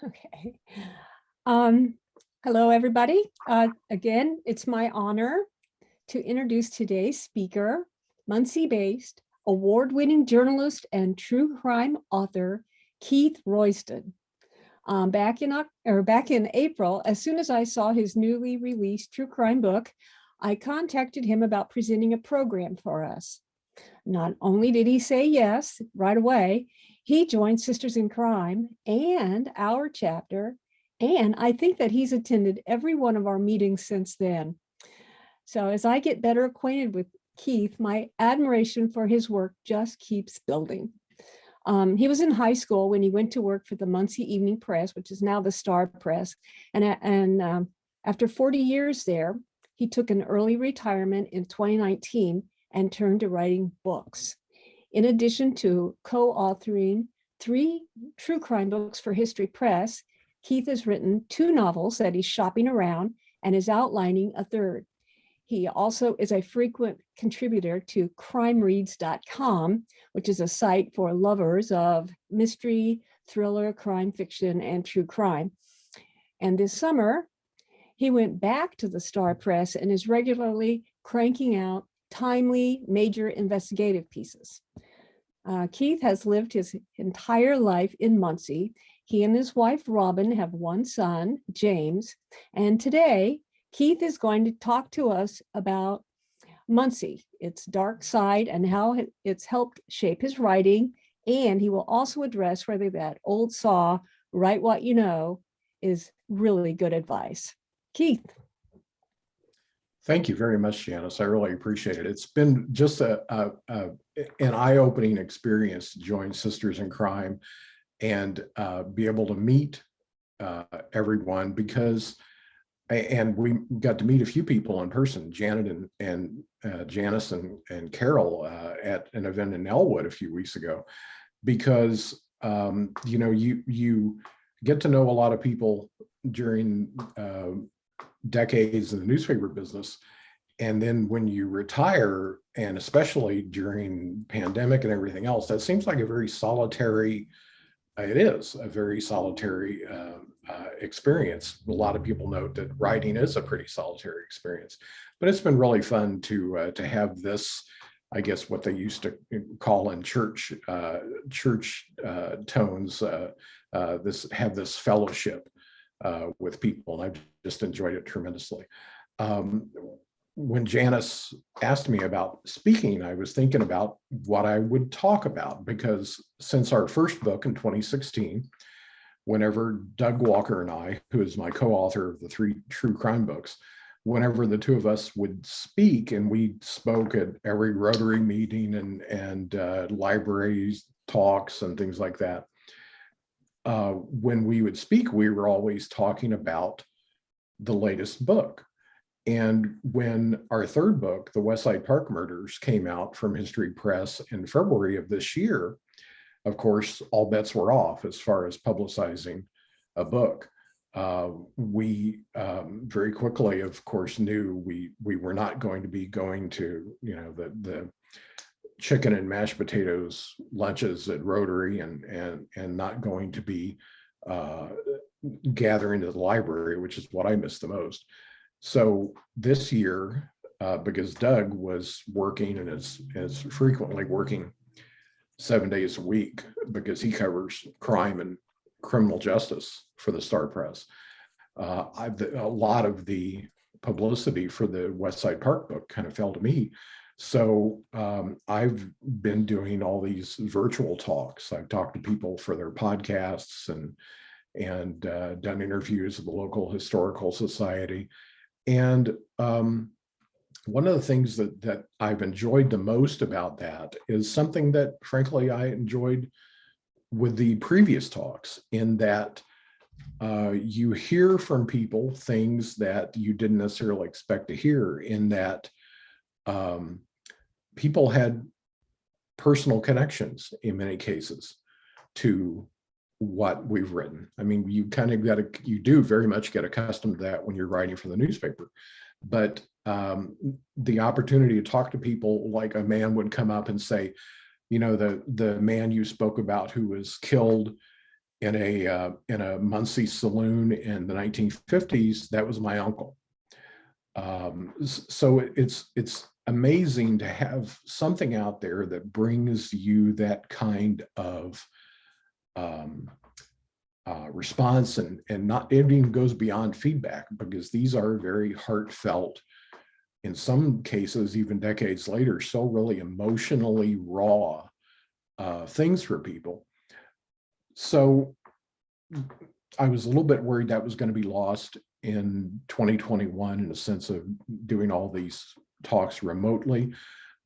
Okay. Um, Hello, everybody. Again, it's my honor to introduce today's speaker, Muncie-based, award-winning journalist and true crime author, Keith Roysdon. Back in April, as soon as I saw his newly released true crime book, I contacted him about presenting a program for us. Not only did he say yes right away, he joined Sisters in Crime and our chapter, and I think that he's attended every one of our meetings since then. So as I get better acquainted with Keith, my admiration for his work just keeps building. He was in high school when he went to work for the Muncie Evening Press, which is now the Star Press, and after 40 years there, he took an early retirement in 2019 and turned to writing books. In addition to co-authoring 3 true crime books for History Press, Keith has written 2 novels that he's shopping around and is outlining a third. He also is a frequent contributor to CrimeReads.com, which is a site for lovers of mystery, thriller, crime fiction, and true crime. And this summer, he went back to the Star Press and is regularly cranking out timely, major investigative pieces. Keith has lived his entire life in Muncie. He and his wife, Robin, have 1 son, James, and today, Keith is going to talk to us about Muncie, its dark side, and how it's helped shape his writing, and he will also address whether that old saw, write what you know, is really good advice. Keith. Thank you very much, Janice. I really appreciate it. It's been just an eye-opening experience to join Sisters in Crime and be able to meet everyone and we got to meet a few people in person, Janet and Janice and Carol at an event in Elwood a few weeks ago, because you get to know a lot of people during decades in the newspaper business. And then when you retire, and especially during pandemic and everything else, that seems like a very solitary, it is a very solitary experience. A lot of people note that writing is a pretty solitary experience, but it's been really fun to have this, I guess what they used to call in church tones, this fellowship with people, and I've just enjoyed it tremendously. When Janice asked me about speaking, I was thinking about what I would talk about, because since our first book in 2016, whenever Doug Walker and I, who is my co-author of the 3 true crime books, whenever the 2 of us would speak, and we spoke at every Rotary meeting and libraries talks and things like that, when we would speak, we were always talking about the latest book. And when our 3rd book, the Westside Park Murders, came out from History Press in February of this year, of course, all bets were off as far as publicizing a book. We very quickly, of course, knew we were not going to be going to, the chicken and mashed potatoes lunches at Rotary, and not going to be gathering at the library, which is what I miss the most. So this year, because Doug was working and is frequently working 7 days a week, because he covers crime and criminal justice for the Star Press, a lot of the publicity for the Westside Park book kind of fell to me. So I've been doing all these virtual talks. I've talked to people for their podcasts and done interviews with the local historical society. And one of the things that I've enjoyed the most about that is something that, frankly, I enjoyed with the previous talks, in that you hear from people things that you didn't necessarily expect to hear, in that people had personal connections in many cases to what we've written. I mean, you do very much get accustomed to that when you're writing for the newspaper, but the opportunity to talk to people, like a man would come up and say, the man you spoke about who was killed in a Muncie saloon in the 1950s. That was my uncle. So it's amazing to have something out there that brings you that kind of response, and not, it even goes beyond feedback, because these are very heartfelt, in some cases even decades later, so really emotionally raw things for people. So I was a little bit worried that was going to be lost in 2021, in a sense of doing all these talks remotely.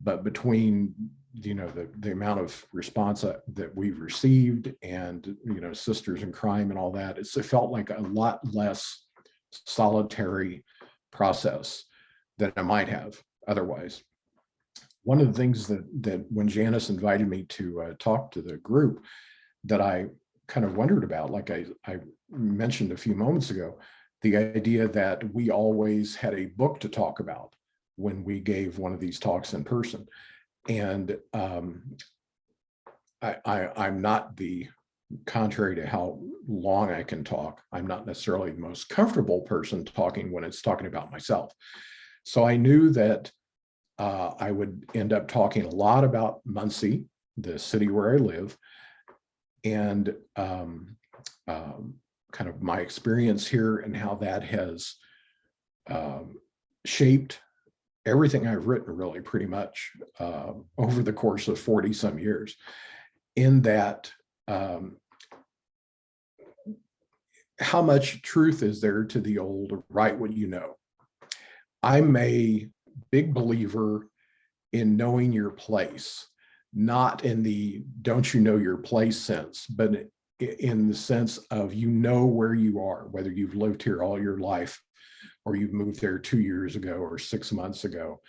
But between, you know, the amount of response that we've received, and, you know, Sisters in Crime and all that, it felt like a lot less solitary process than I might have otherwise. One of the things that when Janice invited me to talk to the group, that I kind of wondered about, like I mentioned a few moments ago, the idea that we always had a book to talk about when we gave one of these talks in person. And I'm not, the contrary to how long I can talk, I'm not necessarily the most comfortable person talking when it's talking about myself. So I knew that I would end up talking a lot about Muncie, the city where I live, and kind of my experience here, and how that has shaped everything I've written, really, pretty much over the course of 40 some years. In that, how much truth is there to the old write what you know? I'm a big believer in knowing your place, not in the don't you know your place sense, but in the sense of, you know where you are, whether you've lived here all your life or you've moved there 2 years ago or 6 months ago.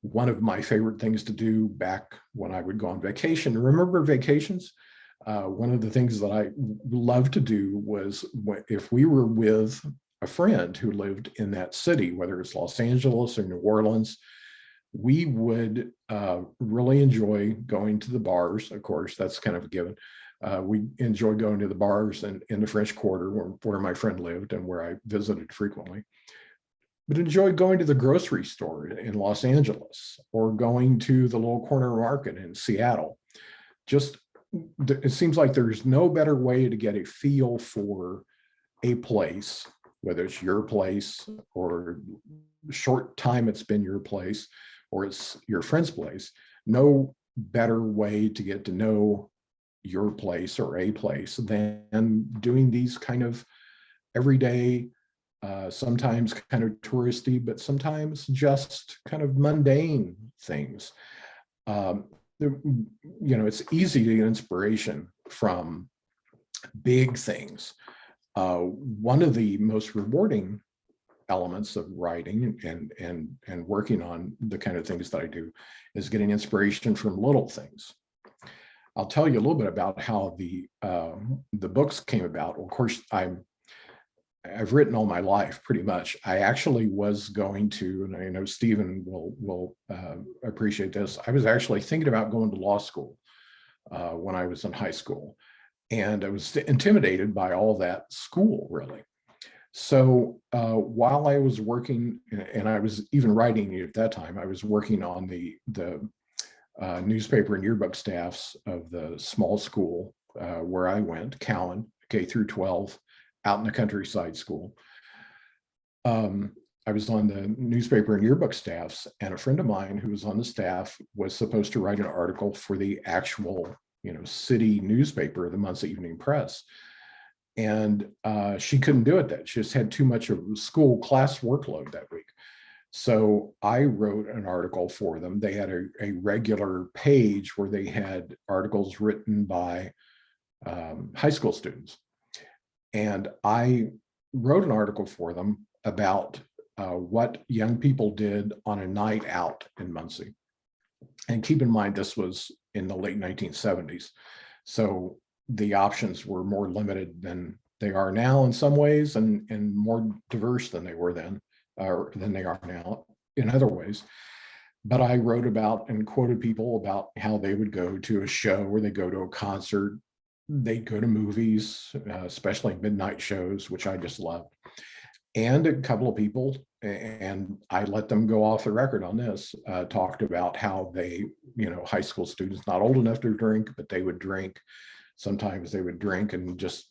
One of my favorite things to do back when I would go on vacation, remember vacations? One of the things that I loved to do was, if we were with a friend who lived in that city, whether it's Los Angeles or New Orleans, we would really enjoy going to the bars. Of course, that's kind of a given. We enjoy going to the bars in the French Quarter, where my friend lived and where I visited frequently. But enjoy going to the grocery store in Los Angeles, or going to the little corner market in Seattle. Just, it seems like there's no better way to get a feel for a place, whether it's your place or short time it's been your place, or it's your friend's place. No better way to get to know your place or a place than doing these kind of everyday, sometimes kind of touristy, but sometimes just kind of mundane things. You know, it's easy to get inspiration from big things. One of the most rewarding elements of writing and working on the kind of things that I do is getting inspiration from little things. I'll tell you a little bit about how the books came about. Well, of course, I've written all my life, pretty much. I actually was going to, and I know Stephen will appreciate this, I was actually thinking about going to law school when I was in high school. And I was intimidated by all that school, really. So while I was working, and I was even writing at that time, I was working on the newspaper and yearbook staffs of the small school where I went, Cowan, K through 12, out in the countryside school. I was on the newspaper and yearbook staffs, and a friend of mine who was on the staff was supposed to write an article for the actual, you know, city newspaper, the Muncie Evening Press. And she couldn't do it that. She just had too much of a school class workload that week. So I wrote an article for them. They had a regular page where they had articles written by high school students. And I wrote an article for them about what young people did on a night out in Muncie. And keep in mind, this was in the late 1970s. So the options were more limited than they are now in some ways, and more diverse than they were then, or than they are now in other ways. But I wrote about and quoted people about how they would go to a show, or they go to a concert, they'd go to movies, especially midnight shows, which I just loved. And a couple of people, and I let them go off the record on this, talked about how they, high school students, not old enough to drink, but they would drink. Sometimes they would drink and just,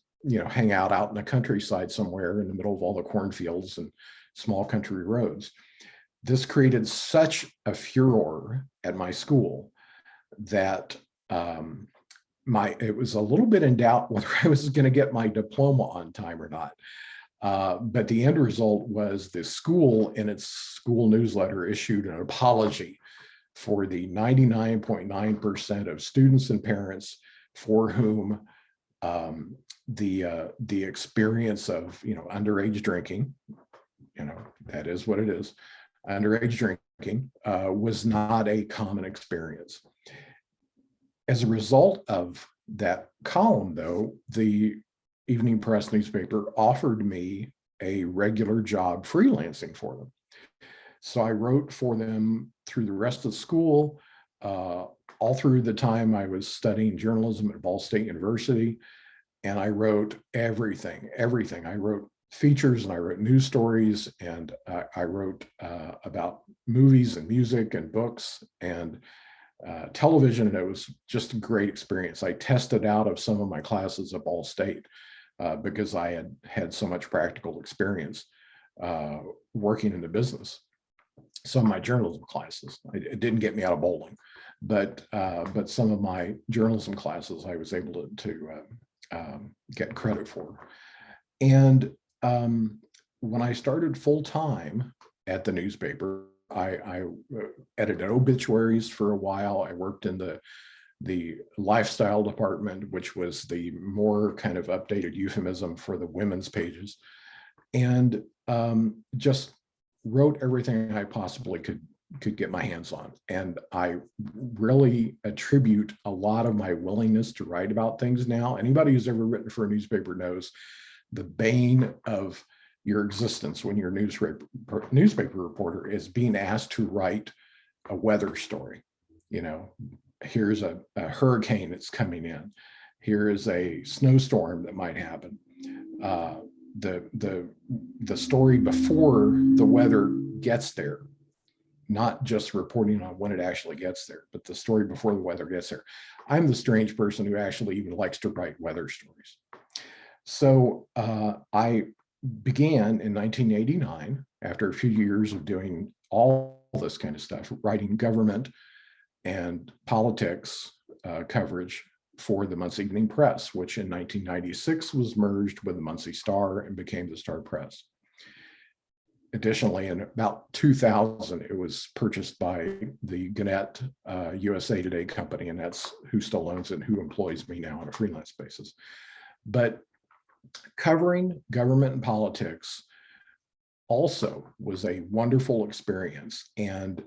hang out in the countryside somewhere in the middle of all the cornfields and small country roads. This created such a furor at my school that it was a little bit in doubt whether I was going to get my diploma on time or not. But the end result was the school, in its school newsletter, issued an apology for the 99.9% of students and parents for whom the experience of underage drinking, that is what it is, underage drinking was not a common experience. As a result of that column, though, the Evening Press newspaper offered me a regular job freelancing for them. So I wrote for them through the rest of school, all through the time I was studying journalism at Ball State University. And I wrote everything. I wrote features and I wrote news stories, and I wrote about movies and music and books and television. And it was just a great experience. I tested out of some of my classes at Ball State because I had so much practical experience working in the business. Some of my journalism classes, it didn't get me out of bowling, but some of my journalism classes I was able to get credit for. And when I started full time at the newspaper, I edited obituaries for a while. I worked in the lifestyle department, which was the more kind of updated euphemism for the women's pages, and just wrote everything I possibly could get my hands on. And I really attribute a lot of my willingness to write about things now. Anybody who's ever written for a newspaper knows the bane of your existence when you're a newspaper reporter is being asked to write a weather story. Here's a hurricane that's coming in. Here is a snowstorm that might happen. The story before the weather gets there, not just reporting on when it actually gets there, but the story before the weather gets there. I'm the strange person who actually even likes to write weather stories. So I began in 1989, after a few years of doing all this kind of stuff, writing government and politics coverage for the Muncie Evening Press, which in 1996 was merged with the Muncie Star and became the Star Press. Additionally, in about 2000, it was purchased by the Gannett USA Today company, and that's who still owns it and who employs me now on a freelance basis. But covering government and politics also was a wonderful experience. And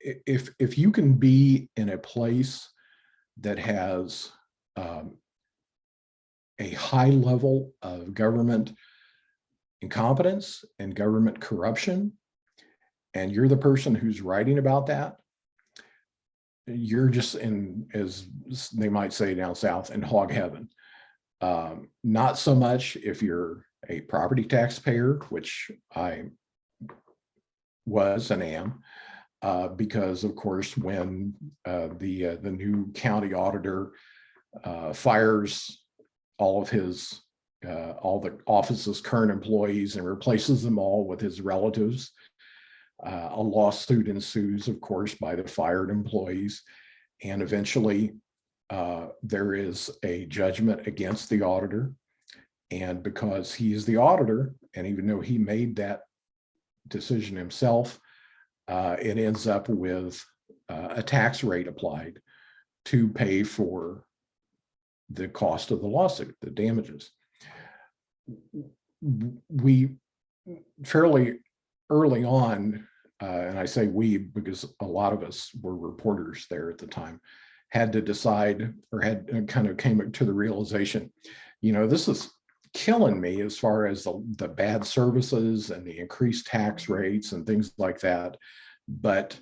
if you can be in a place that has a high level of government incompetence and government corruption, and you're the person who's writing about that, you're just in, as they might say down south, in hog heaven. Not so much if you're a property taxpayer, which I was and am, because of course, when the new county auditor fires all the office's current employees and replaces them all with his relatives, a lawsuit ensues, of course, by the fired employees, and eventually there is a judgment against the auditor. And because he is the auditor, and even though he made that decision himself, it ends up with a tax rate applied to pay for the cost of the lawsuit, the damages. We fairly early on, and I say we because a lot of us were reporters there at the time, had to decide, or had kind of came to the realization, this is killing me as far as the bad services and the increased tax rates and things like that. But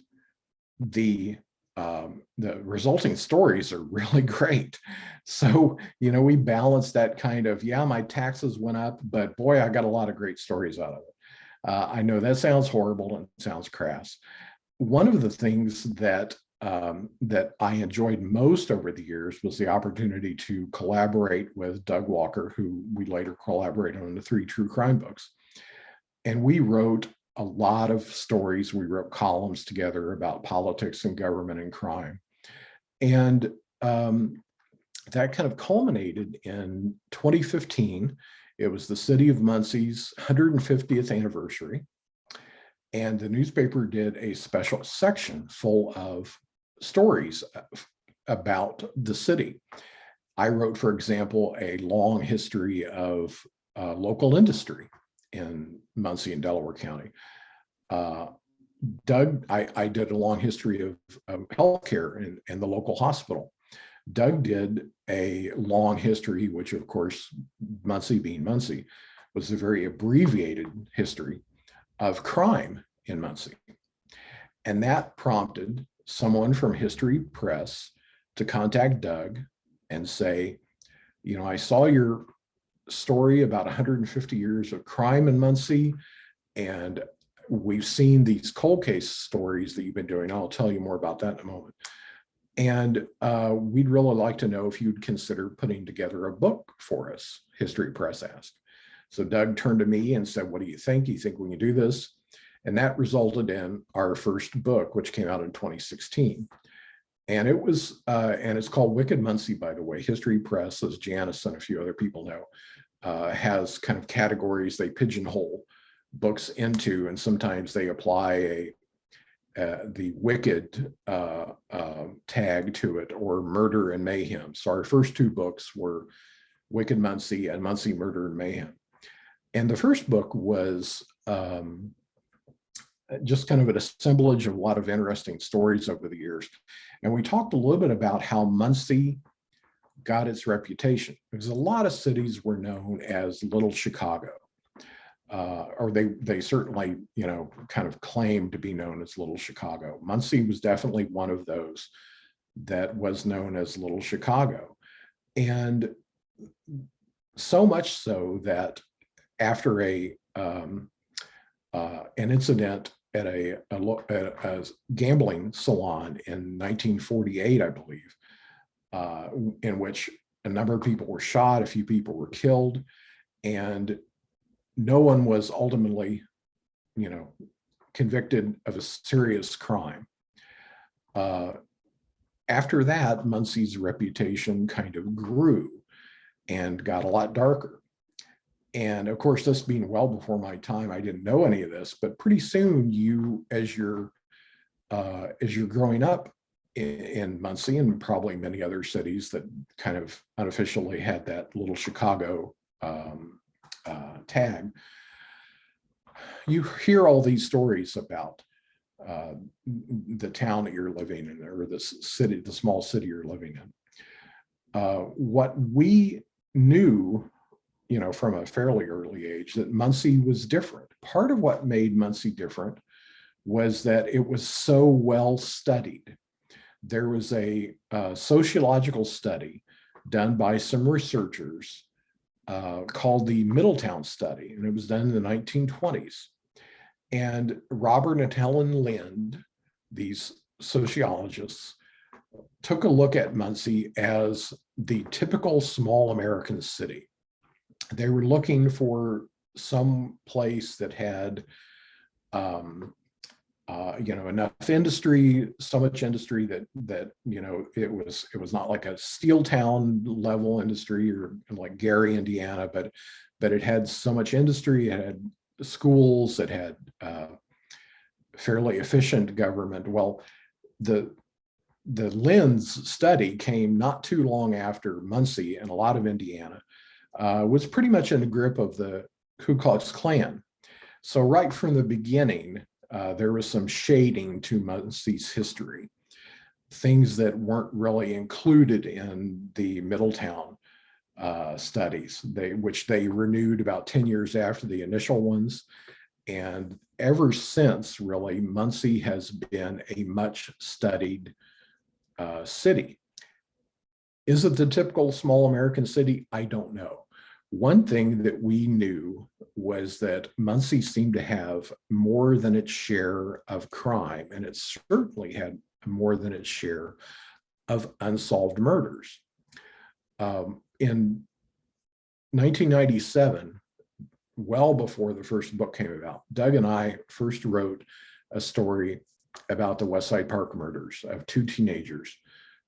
the the resulting stories are really great. So, we balance that kind of, yeah, my taxes went up, but boy, I got a lot of great stories out of it. I know that sounds horrible and sounds crass. One of the things that that I enjoyed most over the years was the opportunity to collaborate with Doug Walker, who we later collaborated on the 3 true crime books. And we wrote a lot of stories. We wrote columns together about politics and government and crime. And that kind of culminated in 2015. It was the city of Muncie's 150th anniversary. And the newspaper did a special section full of stories about the city. I wrote, for example, a long history of local industry in Muncie and Delaware County. Doug, I did a long history of healthcare in the local hospital. Doug did a long history, which of course, Muncie being Muncie, was a very abbreviated history of crime in Muncie. And that prompted someone from History Press to contact Doug and say, I saw your story about 150 years of crime in Muncie, and we've seen these cold case stories that you've been doing. I'll tell you more about that in a moment. And we'd really like to know if you'd consider putting together a book for us, History Press asked. So Doug turned to me and said, what do you think? You think we can do this? And that resulted in our first book, which came out in 2016. And it was, and it's called Wicked Muncie, by the way. History Press, as Janice and a few other people know, has kind of categories they pigeonhole books into, and sometimes they apply the wicked tag to it, or murder and mayhem. So our first 2 books were Wicked Muncie and Muncie Murder and Mayhem. And the first book was just kind of an assemblage of a lot of interesting stories over the years. And we talked a little bit about how Muncie got its reputation, because a lot of cities were known as Little Chicago. Or they certainly, kind of claimed to be known as Little Chicago. Muncie was definitely one of those that was known as Little Chicago. And so much so that after an incident at a gambling salon in 1948, I believe, in which a number of people were shot, a few people were killed, and no one was ultimately, convicted of a serious crime. After that, Muncie's reputation kind of grew and got a lot darker. And of course, this being well before my time, I didn't know any of this, but pretty soon as you're growing up in Muncie and probably many other cities that kind of unofficially had that Little Chicago tag, you hear all these stories about the town that you're living in, or the small city you're living in. What we knew, from a fairly early age, that Muncie was different. Part of what made Muncie different was that it was so well studied. There was a sociological study done by some researchers called the Middletown Study, and it was done in the 1920s. And Robert and Helen Lind, these sociologists, took a look at Muncie as the typical small American city. They were looking for some place that had, enough industry, so much industry that it was not like a steel town level industry or like Gary, Indiana, but it had so much industry. It had schools, it had fairly efficient government. Well, the Lind's study came not too long after Muncie, and a lot of Indiana was pretty much in the grip of the Ku Klux Klan. So right from the beginning, there was some shading to Muncie's history, things that weren't really included in the Middletown studies, which they renewed about 10 years after the initial ones. And ever since, really, Muncie has been a much studied city. Is it the typical small American city? I don't know. One thing that we knew was that Muncie seemed to have more than its share of crime, and it certainly had more than its share of unsolved murders. In 1997, well before the first book came about, Doug and I first wrote a story about the Westside Park Murders of two teenagers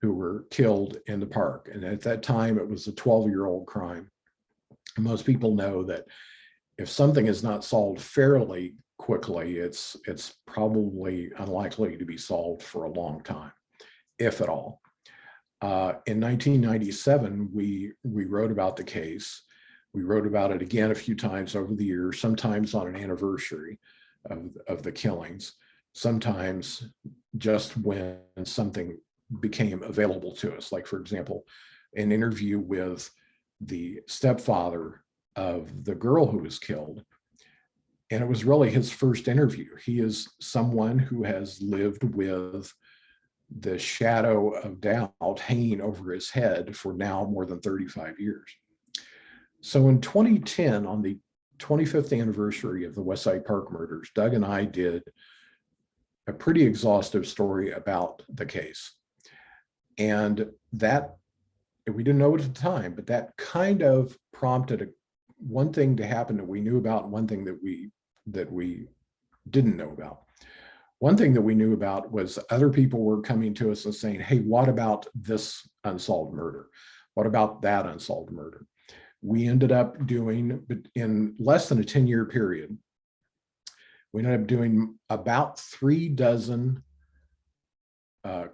who were killed in the park. And at that time, it was a 12-year-old crime. And most people know that if something is not solved fairly quickly, it's probably unlikely to be solved for a long time, if at all. In 1997, we wrote about the case. We wrote about it again a few times over the years, sometimes on an anniversary of the killings, sometimes just when something became available to us. Like, for example, an interview with the stepfather of the girl who was killed. And it was really his first interview. He is someone who has lived with the shadow of doubt hanging over his head for now more than 35 years. So in 2010, on the 25th anniversary of the Westside Park Murders, Doug and I did a pretty exhaustive story about the case. And that, we didn't know it at the time, but that kind of prompted one thing to happen that we knew about and one thing that we didn't know about. One thing that we knew about was other people were coming to us and saying, hey, what about this unsolved murder? What about that unsolved murder? We ended up doing, in less than a 10-year period, we ended up doing about 36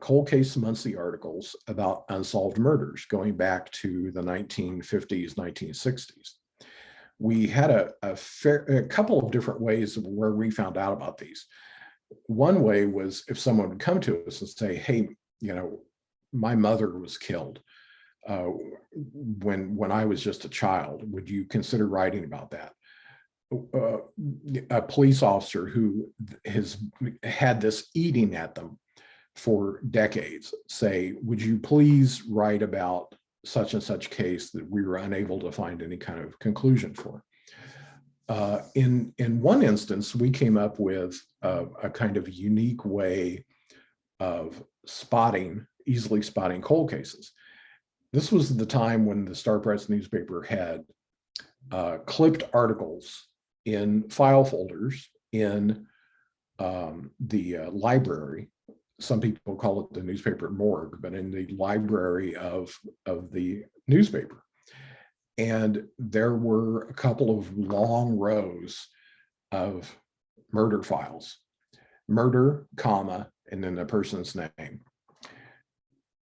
cold case Muncie articles about unsolved murders going back to the 1950s, 1960s. We had a couple of different ways of where we found out about these. One way was if someone would come to us and say, hey, my mother was killed when I was just a child. Would you consider writing about that? A police officer who has had this eating at them for decades say, would you please write about such and such case that we were unable to find any kind of conclusion for? In one instance, we came up with a kind of unique way of easily spotting cold cases. This was the time when the Star Press newspaper had clipped articles in file folders in the library. Some people call it the newspaper morgue, but in the library of the newspaper. And there were a couple of long rows of murder files, murder, comma, and then the person's name.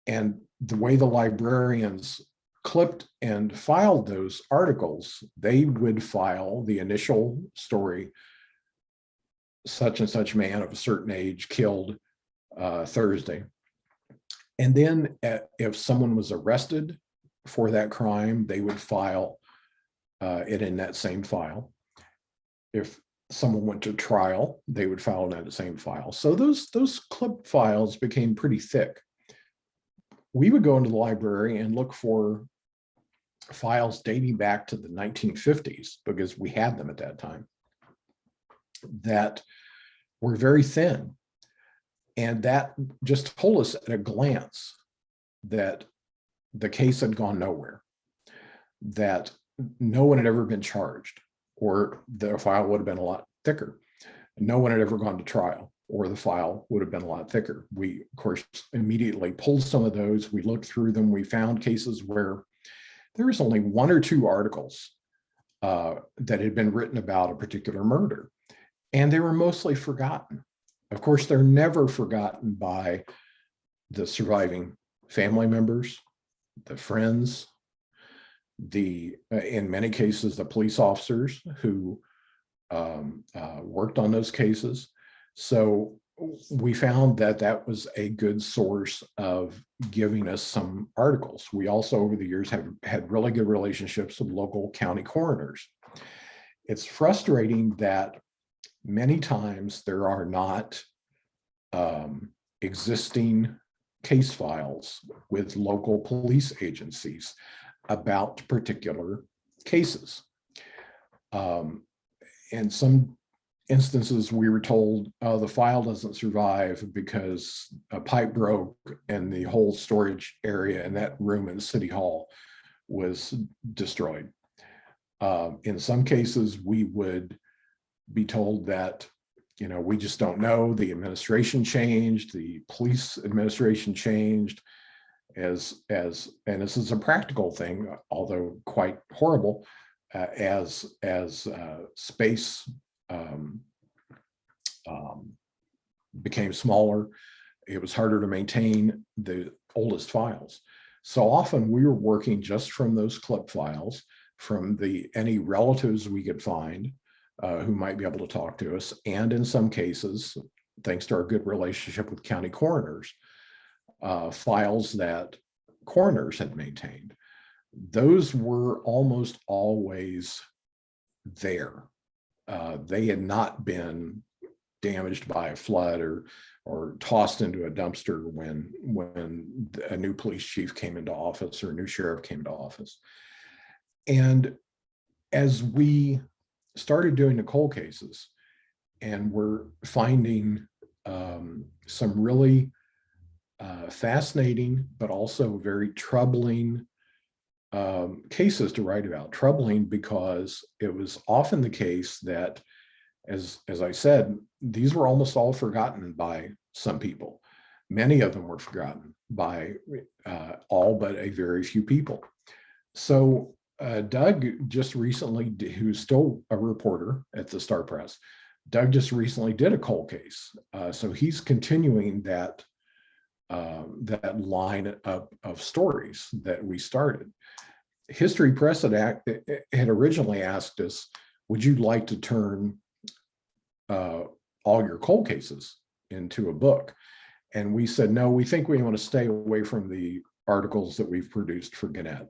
And the way the librarians clipped and filed those articles, they would file the initial story, such and such man of a certain age killed Thursday. And then if someone was arrested for that crime, they would file it in that same file. If someone went to trial, they would file it in that same file. So those clipped files became pretty thick. We would go into the library and look for files dating back to the 1950s, because we had them at that time, that were very thin. And that just told us at a glance that the case had gone nowhere, that no one had ever been charged, or the file would have been a lot thicker. No one had ever gone to trial, or the file would have been a lot thicker. We, of course, immediately pulled some of those. We looked through them. We found cases where there was only one or two articles that had been written about a particular murder, and they were mostly forgotten. Of course, they're never forgotten by the surviving family members, the friends, in many cases, the police officers who worked on those cases. So we found that that was a good source of giving us some articles. We also, over the years, have had really good relationships with local county coroners. It's frustrating that many times there are not existing case files with local police agencies about particular cases. In some instances, we were told, oh, the file doesn't survive because a pipe broke and the whole storage area in that room in City Hall was destroyed. In some cases, we would be told that, we just don't know. The administration changed, the police administration changed, and this is a practical thing, although quite horrible, as space became smaller, it was harder to maintain the oldest files. So often we were working just from those clip files, from any relatives we could find who might be able to talk to us, and in some cases, thanks to our good relationship with county coroners, files that coroners had maintained. Those were almost always there. They had not been damaged by a flood or tossed into a dumpster when a new police chief came into office or a new sheriff came into office. And as we started doing the cold cases, and we're finding some really fascinating but also very troubling cases to write about. Troubling because it was often the case that, as I said, these were almost all forgotten by some people. Many of them were forgotten by all but a very few people. So Doug just recently, who's still a reporter at the Star Press, Doug just recently did a cold case. So he's continuing that line of stories that we started. History Press had originally asked us, would you like to turn all your cold cases into a book? And we said, no, we think we want to stay away from the articles that we've produced for Gannett.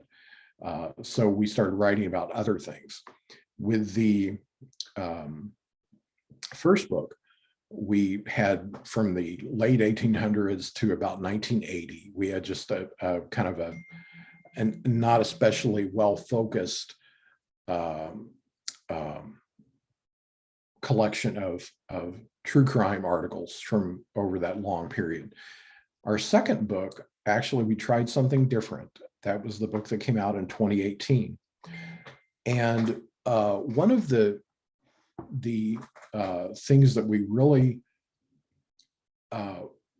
So we started writing about other things. With the first book, we had from the late 1800s to about 1980, we had just a kind of and not especially well-focused collection of true crime articles from over that long period. Our second book, actually, we tried something different. That was the book that came out in 2018. And one of the things that we really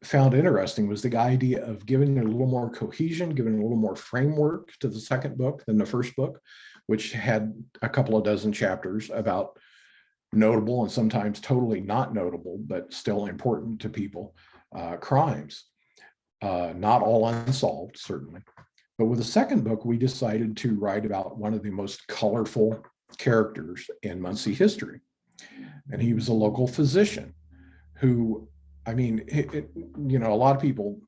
found interesting was the idea of giving it a little more cohesion, giving it a little more framework to the second book than the first book, which had a couple of dozen chapters about notable and sometimes totally not notable, but still important to people, crimes. Not all unsolved, certainly. But with the second book, we decided to write about one of the most colorful characters in Muncie history. And he was a local physician who, I mean, a lot of people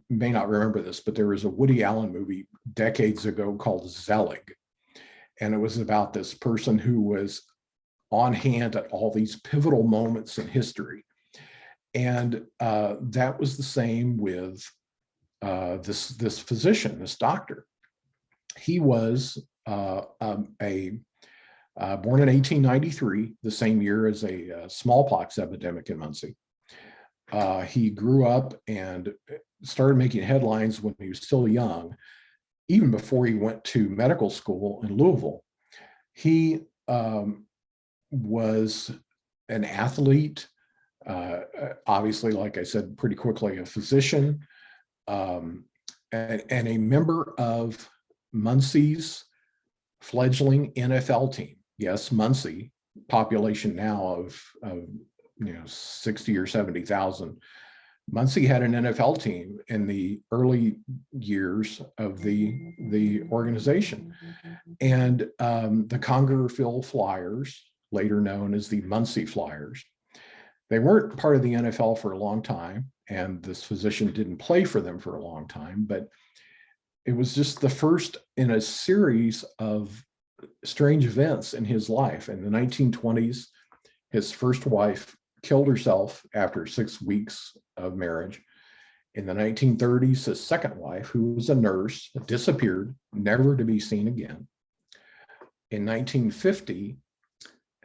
may not remember this, but there was a Woody Allen movie decades ago called Zelig. And it was about this person who was on hand at all these pivotal moments in history. And that was the same with this physician, this doctor. He was born in 1893, the same year as a smallpox epidemic in Muncie. He grew up and started making headlines when he was still young, even before he went to medical school in Louisville. He was an athlete, obviously, like I said, pretty quickly a physician, and a member of Muncie's fledgling NFL team. Yes, Muncie, population now of 60 or 70,000. Muncie had an NFL team in the early years of the organization. And the Congerville Flyers, later known as the Muncie Flyers, they weren't part of the NFL for a long time, and this physician didn't play for them for a long time, but it was just the first in a series of strange events in his life. In the 1920s, his first wife killed herself after 6 weeks of marriage. In the 1930s, his second wife, who was a nurse, disappeared, never to be seen again. In 1950,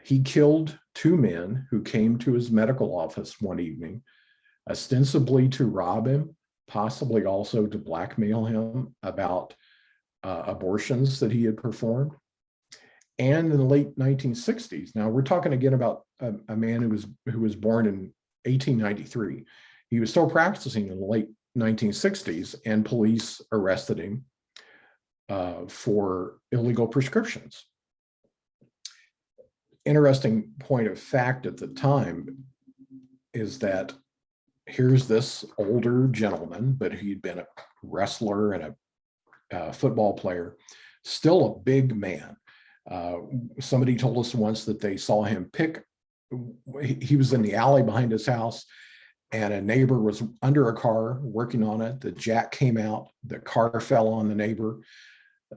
he killed two men who came to his medical office one evening, ostensibly to rob him, possibly also to blackmail him about abortions that he had performed. And in the late 1960s, now we're talking again about a man who was born in 1893. He was still practicing in the late 1960s, and police arrested him for illegal prescriptions. Interesting point of fact at the time is that here's this older gentleman, but he'd been a wrestler and a football player, still a big man. Somebody told us once that they saw him he was in the alley behind his house, and a neighbor was under a car working on it. The jack came out, the car fell on the neighbor.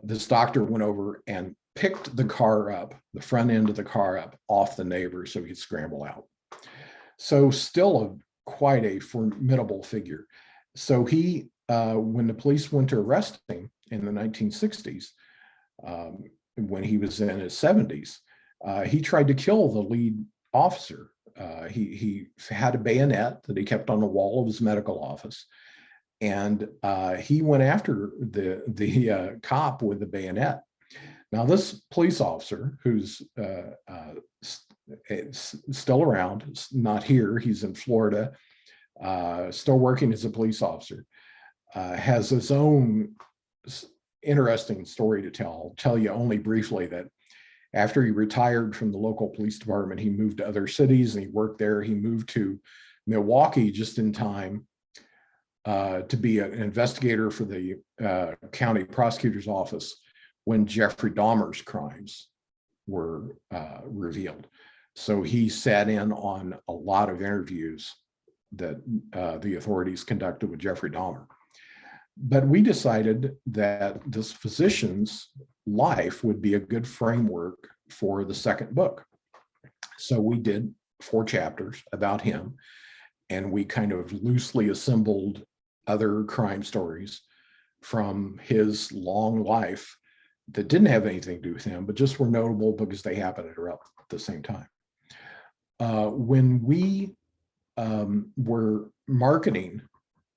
This doctor went over and picked the car up, the front end of the car up off the neighbor so he could scramble out. So still quite a formidable figure. So he, when the police went to arrest him in the 1960s, when he was in his 70s, he tried to kill the lead officer. He had a bayonet that he kept on the wall of his medical office, and he went after the cop with the bayonet. Now, this police officer, who's still around, not here, he's in Florida, still working as a police officer, has his own interesting story to tell. I'll tell you only briefly that after he retired from the local police department, he moved to other cities and he worked there. He moved to Milwaukee just in time to be an investigator for the county prosecutor's office when Jeffrey Dahmer's crimes were revealed. So he sat in on a lot of interviews that the authorities conducted with Jeffrey Dahmer. But we decided that this physician's life would be a good framework for the second book. So we did 4 chapters about him, and we kind of loosely assembled other crime stories from his long life that didn't have anything to do with him, but just were notable because they happened at around the same time. When we were marketing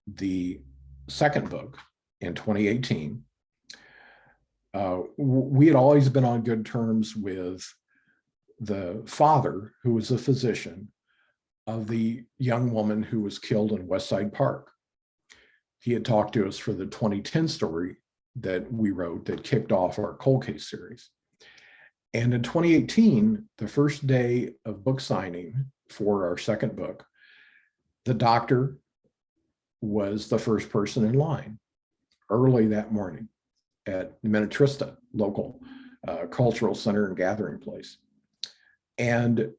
the second book in 2018, we had always been on good terms with the father, who was a physician, of the young woman who was killed in Westside Park. He had talked to us for the 2010 story that we wrote that kicked off our cold case series. And in 2018, the first day of book signing for our second book, the doctor was the first person in line early that morning at Minnetrista, local cultural center and gathering place. And,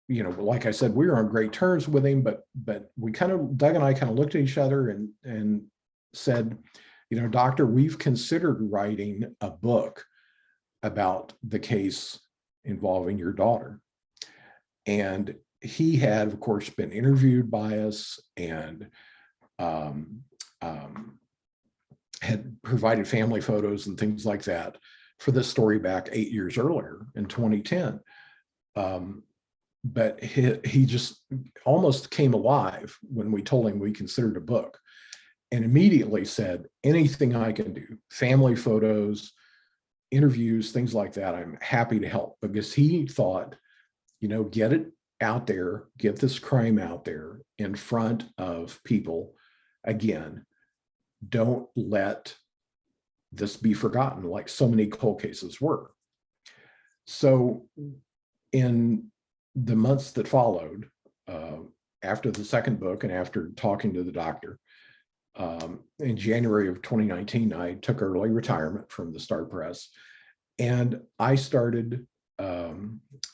you know, like I said, we were on great terms with him, but we kind of, Doug and I kind of looked at each other and said, you know, doctor, we've considered writing a book about the case involving your daughter. And he had, of course, been interviewed by us and had provided family photos and things like that for this story back 8 years earlier in 2010. But he just almost came alive when we told him we considered a book, and immediately said, anything I can do, family photos, interviews, things like that, I'm happy to help, because he thought, you know, get it out there, get this crime out there in front of people. Again, don't let this be forgotten like so many cold cases were. So in the months that followed, after the second book and after talking to the doctor, in January of 2019, I took early retirement from the Star Press, and I started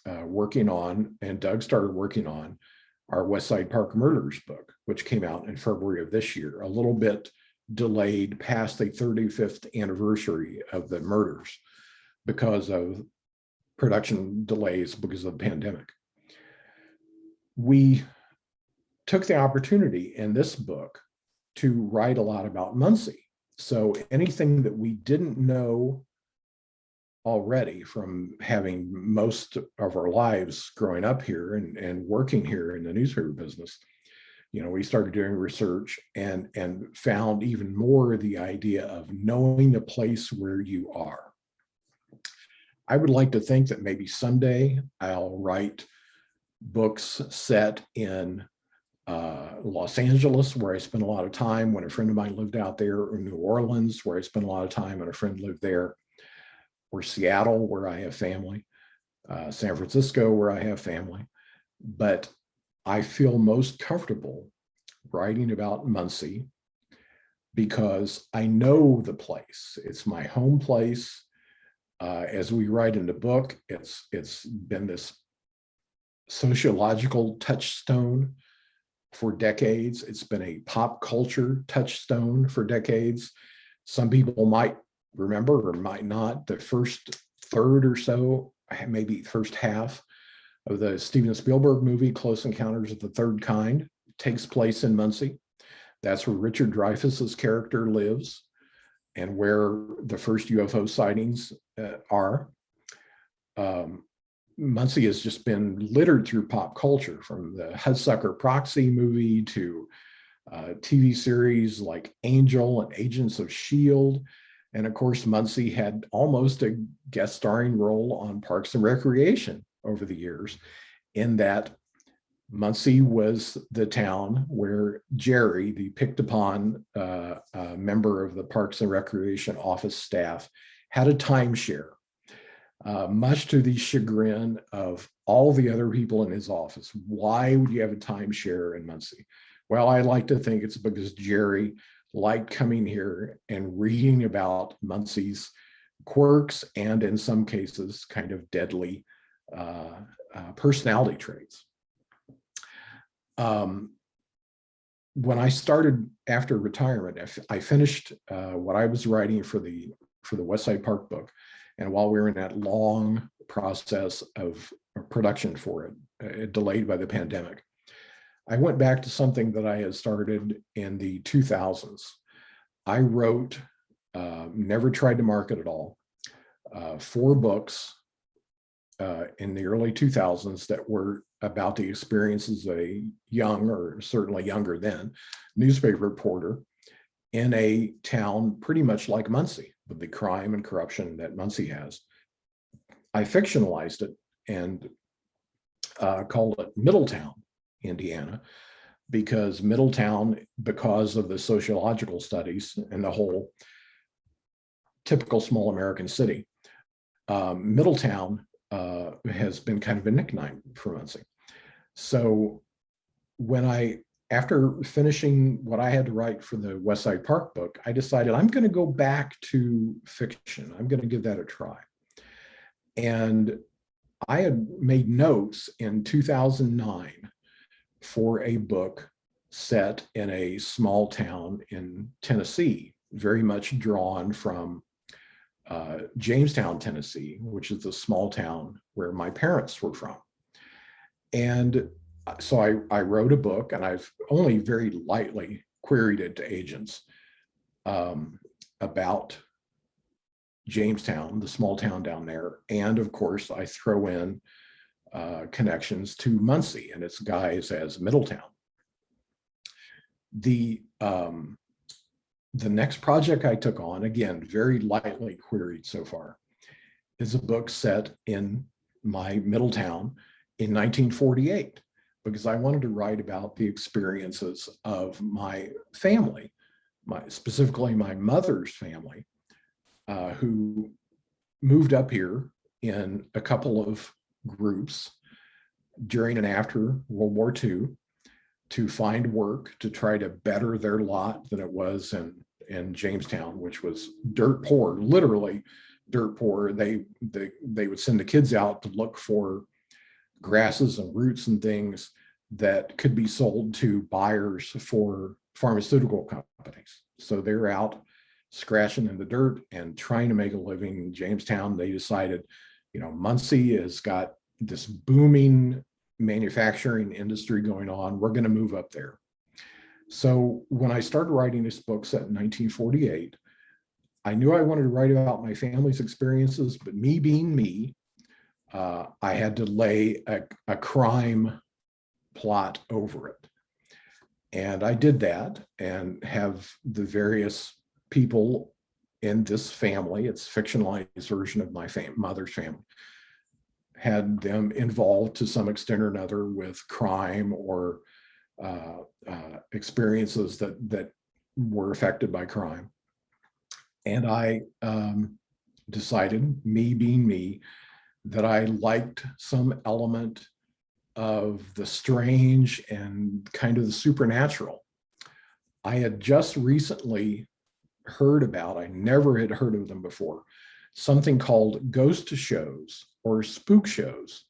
working on, and Doug started working on, our Westside Park Murders book, which came out in February of this year, a little bit delayed past the 35th anniversary of the murders because of production delays because of the pandemic. We took the opportunity in this book to write a lot about Muncie. So anything that we didn't know already from having most of our lives growing up here and working here in the newspaper business, we started doing research and found even more the idea of knowing the place where you are. I would like to think that maybe someday I'll write books set in Los Angeles, where I spent a lot of time when a friend of mine lived out there, or New Orleans, where I spent a lot of time when a friend lived there, or Seattle, where I have family, San Francisco, where I have family. But I feel most comfortable writing about Muncie because I know the place. It's my home place. As we write in the book, it's been this sociological touchstone for decades. It's been a pop culture touchstone for decades. Some people might remember or might not the first third or so, maybe first half of the Steven Spielberg movie, Close Encounters of the Third Kind, takes place in Muncie. That's where Richard Dreyfuss's character lives and where the first UFO sightings are. Muncie has just been littered through pop culture, from the Hudsucker Proxy movie to TV series like Angel and Agents of S.H.I.E.L.D. And of course, Muncie had almost a guest starring role on Parks and Recreation over the years, in that Muncie was the town where Jerry, the picked upon member of the Parks and Recreation office staff, had a timeshare. Much to the chagrin of all the other people in his office. Why would you have a timeshare in Muncie? Well, I like to think it's because Jerry liked coming here and reading about Muncie's quirks and, in some cases, kind of deadly personality traits. When I started after retirement, I finished what I was writing for the Westside Park book. And while we were in that long process of production for it, delayed by the pandemic, I went back to something that I had started in the 2000s. I wrote, never tried to market at all, 4 books in the early 2000s that were about the experiences of a young, or certainly younger then, newspaper reporter in a town pretty much like Muncie, with the crime and corruption that Muncie has. I fictionalized it and called it Middletown, Indiana, because Middletown, because of the sociological studies and the whole typical small American city, Middletown has been kind of a nickname for Muncie. So after finishing what I had to write for the Westside Park book, I decided I'm going to go back to fiction. I'm going to give that a try. And I had made notes in 2009 for a book set in a small town in Tennessee, very much drawn from Jamestown, Tennessee, which is the small town where my parents were from. And so I wrote a book, and I've only very lightly queried it to agents about Jamestown, the small town down there. And of course, I throw in connections to Muncie and its guise as Middletown. The next project I took on, again, very lightly queried so far, is a book set in my Middletown in 1948, because I wanted to write about the experiences of my family, specifically my mother's family, who moved up here in a couple of groups during and after World War II to find work, to try to better their lot than it was in Jamestown, which was dirt poor, literally dirt poor. They would send the kids out to look for grasses and roots and things that could be sold to buyers for pharmaceutical companies. So they're out scratching in the dirt and trying to make a living in Jamestown. They decided, Muncie has got this booming manufacturing industry going on. We're going to move up there. So when I started writing this book set in 1948, I knew I wanted to write about my family's experiences, but me being me, I had to lay a crime plot over it. And I did that and have the various people in this family, it's a fictionalized version of my mother's family, had them involved to some extent or another with crime or experiences that were affected by crime. And I decided, me being me, that I liked some element of the strange and kind of the supernatural. I had just recently heard about, I never had heard of them before, something called ghost shows or spook shows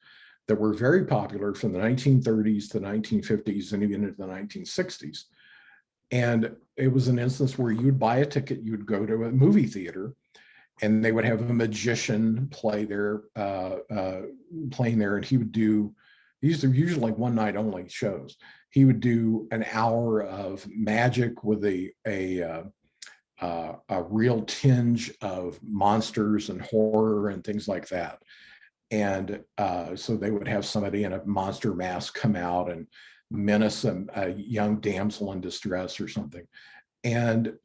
that were very popular from the 1930s to the 1950s and even into the 1960s. And it was an instance where you'd buy a ticket, you'd go to a movie theater, and they would have a magician play there, playing there, and he would do, these are usually like one night only shows. He would do an hour of magic with a real tinge of monsters and horror and things like that. And so they would have somebody in a monster mask come out and menace a young damsel in distress or something. And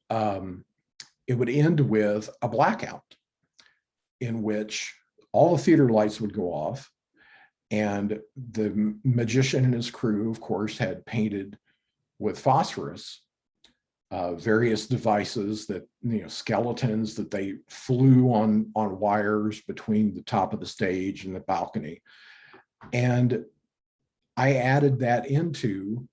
it would end with a blackout in which all the theater lights would go off. And the magician and his crew, of course, had painted with phosphorus various devices that, skeletons that they flew on wires between the top of the stage and the balcony. And I added that into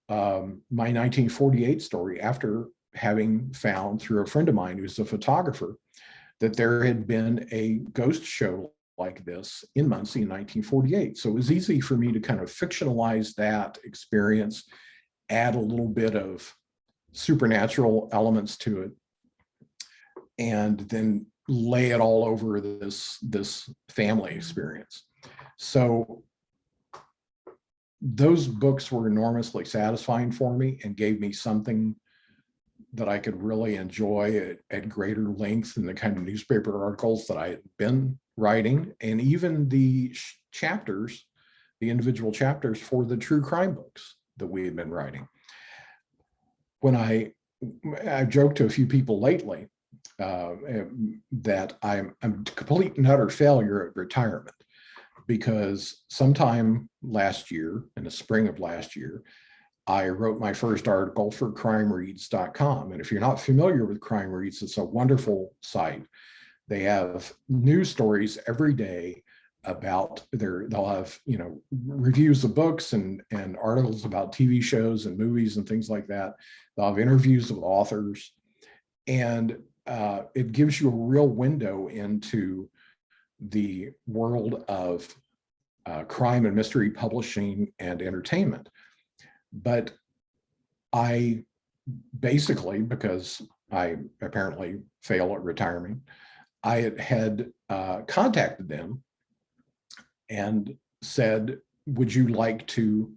my 1948 story after having found through a friend of mine who's a photographer that there had been a ghost show like this in Muncie in 1948. So it was easy for me to kind of fictionalize that experience, add a little bit of supernatural elements to it, and then lay it all over this family experience. So those books were enormously satisfying for me and gave me something that I could really enjoy at greater length than the kind of newspaper articles that I had been writing, and even the chapters, the individual chapters for the true crime books that we had been writing. When I've joked to a few people lately that I'm a complete and utter failure at retirement, because sometime last year, in the spring of last year, I wrote my first article for CrimeReads.com. And if you're not familiar with CrimeReads, it's a wonderful site. They have news stories every day about they'll have, reviews of books and articles about TV shows and movies and things like that. They'll have interviews with authors, and it gives you a real window into the world of crime and mystery publishing and entertainment. But I basically, because I apparently fail at retirement, I had contacted them and said, would you like to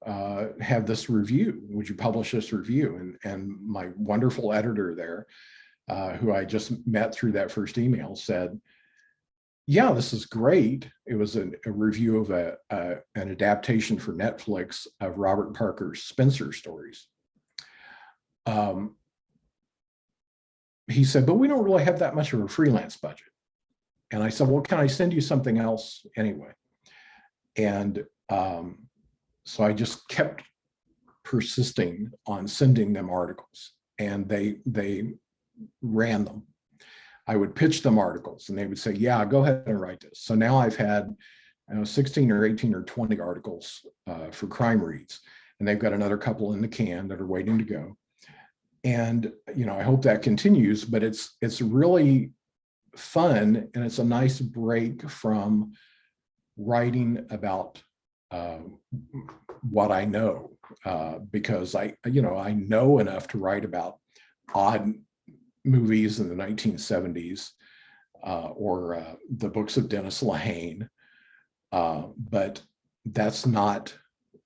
have this review? Would you publish this review? And my wonderful editor there, who I just met through that first email, said, yeah, this is great. It was a review of an adaptation for Netflix of Robert Parker's Spencer stories. He said, but we don't really have that much of a freelance budget. And I said, well, can I send you something else anyway? And so I just kept persisting on sending them articles, and they ran them. I would pitch them articles and they would say, yeah, go ahead and write this. So now I've had 16 or 18 or 20 articles for CrimeReads, and they've got another couple in the can that are waiting to go. And, I hope that continues, but it's really fun, and it's a nice break from writing about what I know, because I know enough to write about odd movies in the 1970s or the books of Dennis Lehane, but that's not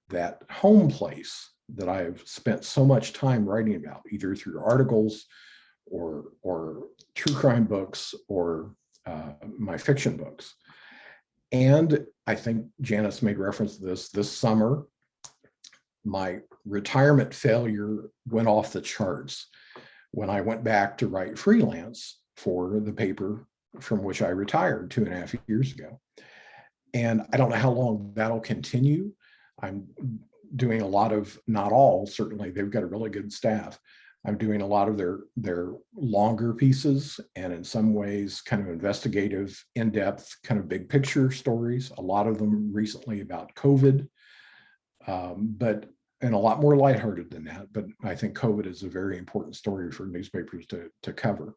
that home place that I've spent so much time writing about, either through articles or true crime books or my fiction books. And I think Janice made reference to this summer, my retirement failure went off the charts when I went back to write freelance for the paper from which I retired 2.5 years ago. And I don't know how long that'll continue. I'm doing a lot of, not all, certainly, they've got a really good staff. I'm doing a lot of their longer pieces, and in some ways kind of investigative, in-depth, kind of big picture stories, a lot of them recently about COVID, and a lot more lighthearted than that. But I think COVID is a very important story for newspapers to cover.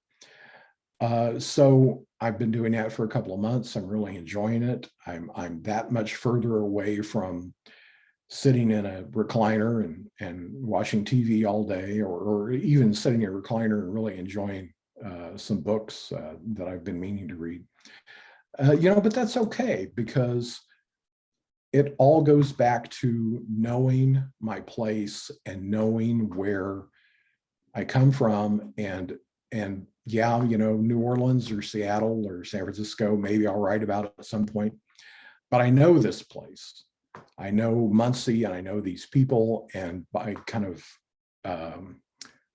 So I've been doing that for a couple of months. I'm really enjoying it. I'm that much further away from sitting in a recliner and watching TV all day, or even sitting in a recliner and really enjoying some books that I've been meaning to read. But that's okay, because it all goes back to knowing my place and knowing where I come from. And yeah, New Orleans or Seattle or San Francisco, maybe I'll write about it at some point, but I know this place. I know Muncie, and I know these people, and by kind of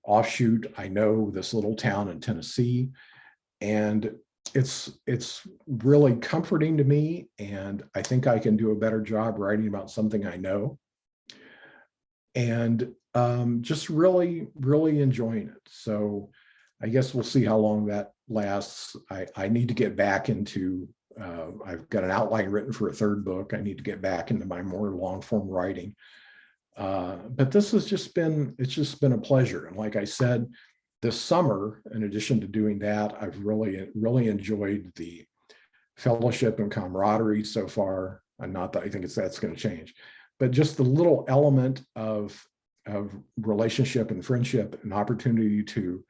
offshoot, I know this little town in Tennessee, and it's really comforting to me, and I think I can do a better job writing about something I know, and just really, really enjoying it. So I guess we'll see how long that lasts. I need to get back into, I've got an outline written for a third book. I need to get back into my more long form writing. But this has just been a pleasure. And like I said, this summer, in addition to doing that, I've really, really enjoyed the fellowship and camaraderie so far. And not that I think that's going to change, but just the little element of relationship and friendship and opportunity to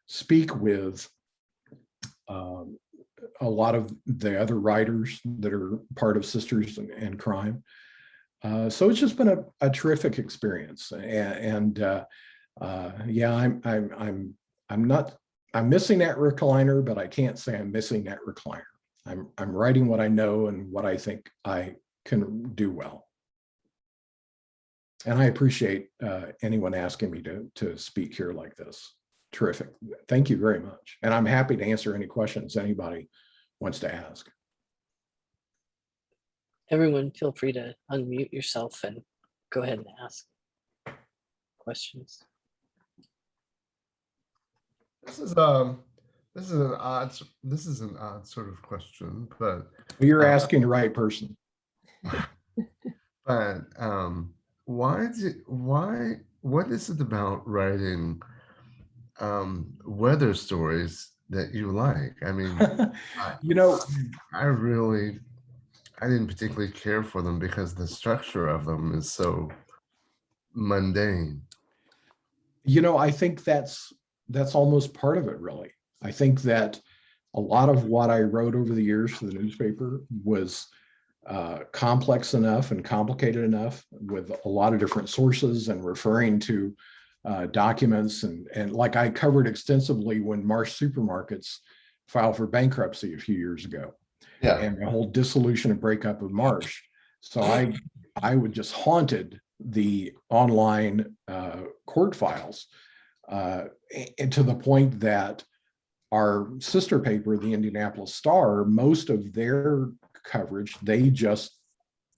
speak with a lot of the other writers that are part of Sisters in Crime. So it's just been a terrific experience. And yeah, I'm missing that recliner, but I can't say I'm missing that recliner. I'm writing what I know and what I think I can do well. And I appreciate anyone asking me to speak here like this. Terrific. Thank you very much. And I'm happy to answer any questions anybody wants to ask. Everyone, feel free to unmute yourself and go ahead and ask questions. This is an odd sort of question, but you're asking the right person. But what is it about writing weather stories that you like? I mean, I didn't particularly care for them because the structure of them is so mundane. I think that's almost part of it, really. I think that a lot of what I wrote over the years for the newspaper was complex enough and complicated enough, with a lot of different sources and referring to documents, and like I covered extensively when Marsh Supermarkets filed for bankruptcy a few years ago. Yeah. And the whole dissolution and breakup of Marsh. So I would just haunted the online court files, and to the point that our sister paper, the Indianapolis Star, most of their coverage, they just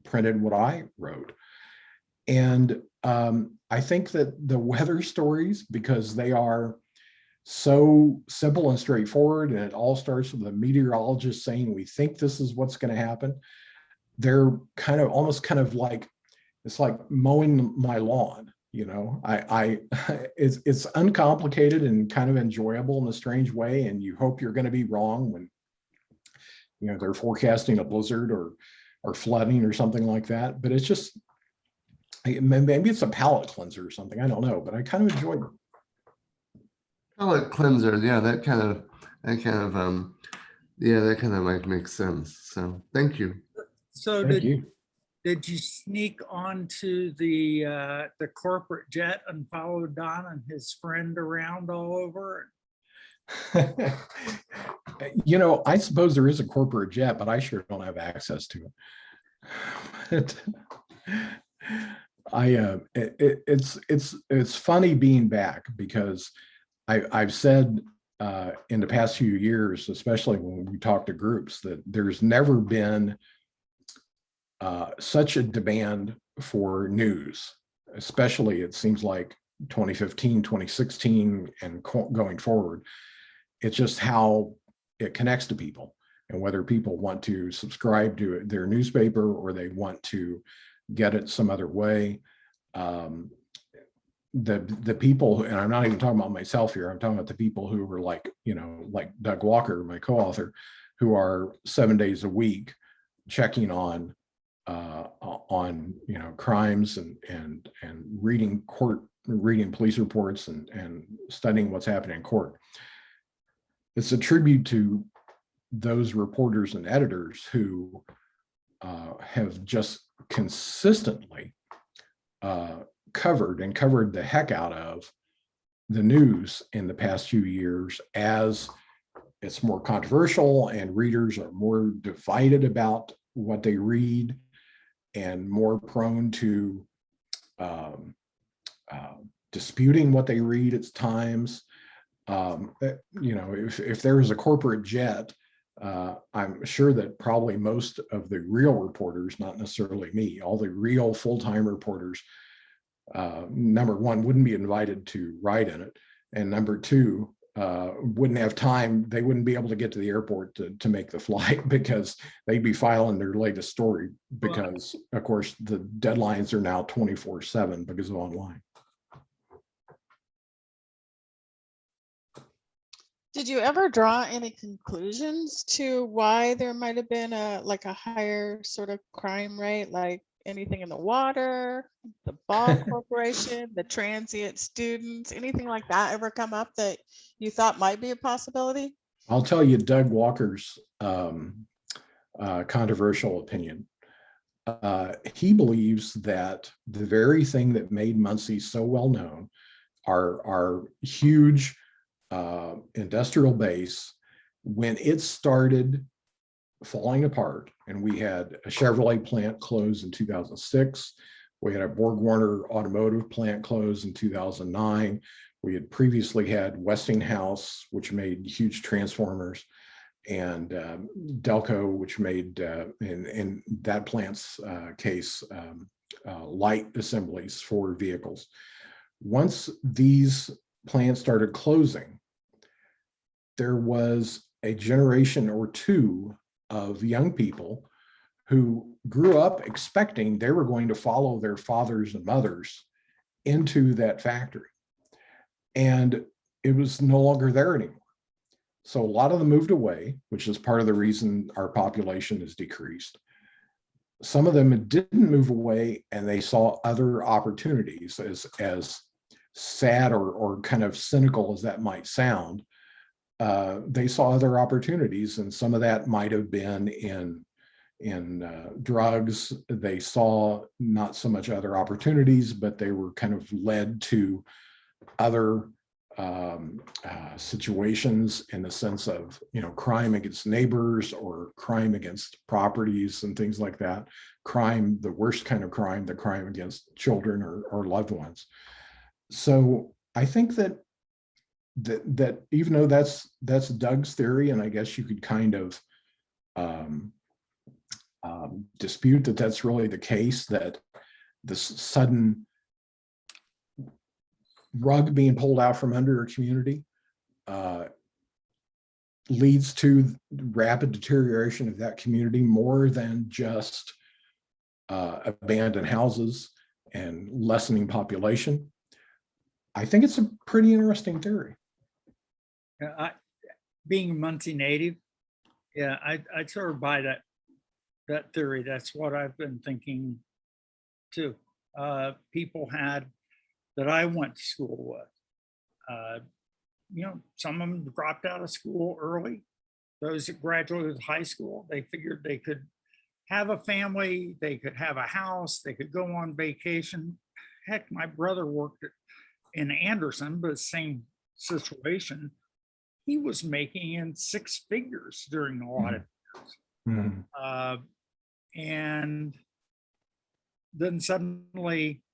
printed what I wrote. And I think that the weather stories, because they are so simple and straightforward, and it all starts with a meteorologist saying, we think this is what's going to happen. They're almost kind of like, it's like mowing my lawn. It's uncomplicated and kind of enjoyable in a strange way. And you hope you're going to be wrong when, they're forecasting a blizzard or flooding or something like that. But it's just, maybe it's a palate cleanser or something. I don't know, but I kind of enjoy it. Palate cleanser, yeah, that kind of like makes sense. So thank you. So Thank you. Did you sneak onto the corporate jet and follow Don and his friend around all over? You know, I suppose there is a corporate jet, but I sure don't have access to it. It's funny being back, because I've said in the past few years, especially when we talk to groups, that there's never been such a demand for news, especially it seems like 2015, 2016, and going forward. It's just how it connects to people, and whether people want to subscribe to their newspaper or they want to get it some other way. The people, and I'm not even talking about myself here, I'm talking about the people who were like, you know, like Doug Walker, my co-author, who are 7 days a week checking on you know, crimes and reading police reports and studying what's happening in court. It's a tribute to those reporters and editors who have just consistently covered the heck out of the news in the past few years, as it's more controversial and readers are more divided about what they read and more prone to disputing what they read at times. You know, if there is a corporate jet, I'm sure that probably most of the real reporters, not necessarily me, all the real full-time reporters, number one, wouldn't be invited to ride in it, and number two, wouldn't have time. They wouldn't be able to get to the airport to make the flight, because they'd be filing their latest story, because of course the deadlines are now 24/7 because of online. Did you ever draw any conclusions to why there might have been a higher sort of crime rate, like anything in the water, the ball corporation, the transient students, anything like that ever come up that you thought might be a possibility? I'll tell you Doug Walker's controversial opinion. He believes that the very thing that made Muncie so well known, our huge industrial base, when it started falling apart, and we had a Chevrolet plant close in 2006, we had a BorgWarner automotive plant close in 2009, we had previously had Westinghouse, which made huge transformers, and Delco, which made in that plant's case light assemblies for vehicles. Once these plants started closing, there was a generation or two of young people who grew up expecting they were going to follow their fathers and mothers into that factory. And it was no longer there anymore. So a lot of them moved away, which is part of the reason our population has decreased. Some of them didn't move away, and they saw other opportunities. As sad or kind of cynical as that might sound, they saw other opportunities, and some of that might have been in drugs. They saw not so much other opportunities, but they were kind of led to other situations, in the sense of, you know, crime against neighbors or crime against properties and things like that. Crime, the worst kind of crime, the crime against children or loved ones. So I think that even though that's Doug's theory, and I guess you could kind of dispute that that's really the case, that this sudden rug being pulled out from under a community leads to rapid deterioration of that community, more than just abandoned houses and lessening population. I think it's a pretty interesting theory. Being a Muncie native, yeah, I'd sort of buy that theory. That's what I've been thinking too. People had that I went to school with, you know, some of them dropped out of school early. Those that graduated high school, they figured they could have a family, they could have a house, they could go on vacation. Heck, my brother worked in Anderson, but same situation. He was making in six figures during a lot of Mhm. and then suddenly,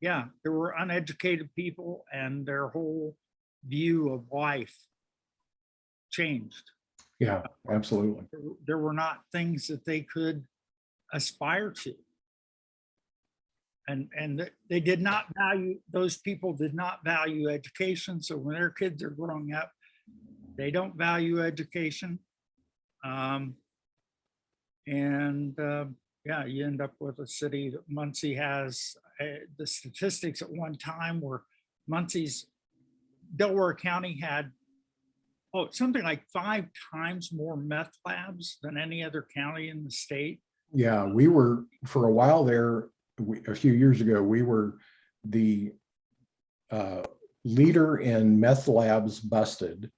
yeah, there were uneducated people and their whole view of life changed. Yeah, absolutely. There were not things that they could aspire to. And they did not value, those people did not value education. So when their kids are growing up, they don't value education. Yeah, you end up with a city that Muncie has, the statistics at one time were Muncie's, Delaware County had, something like 5 times more meth labs than any other county in the state. Yeah, we were, for a while there, a few years ago, we were the leader in meth labs busted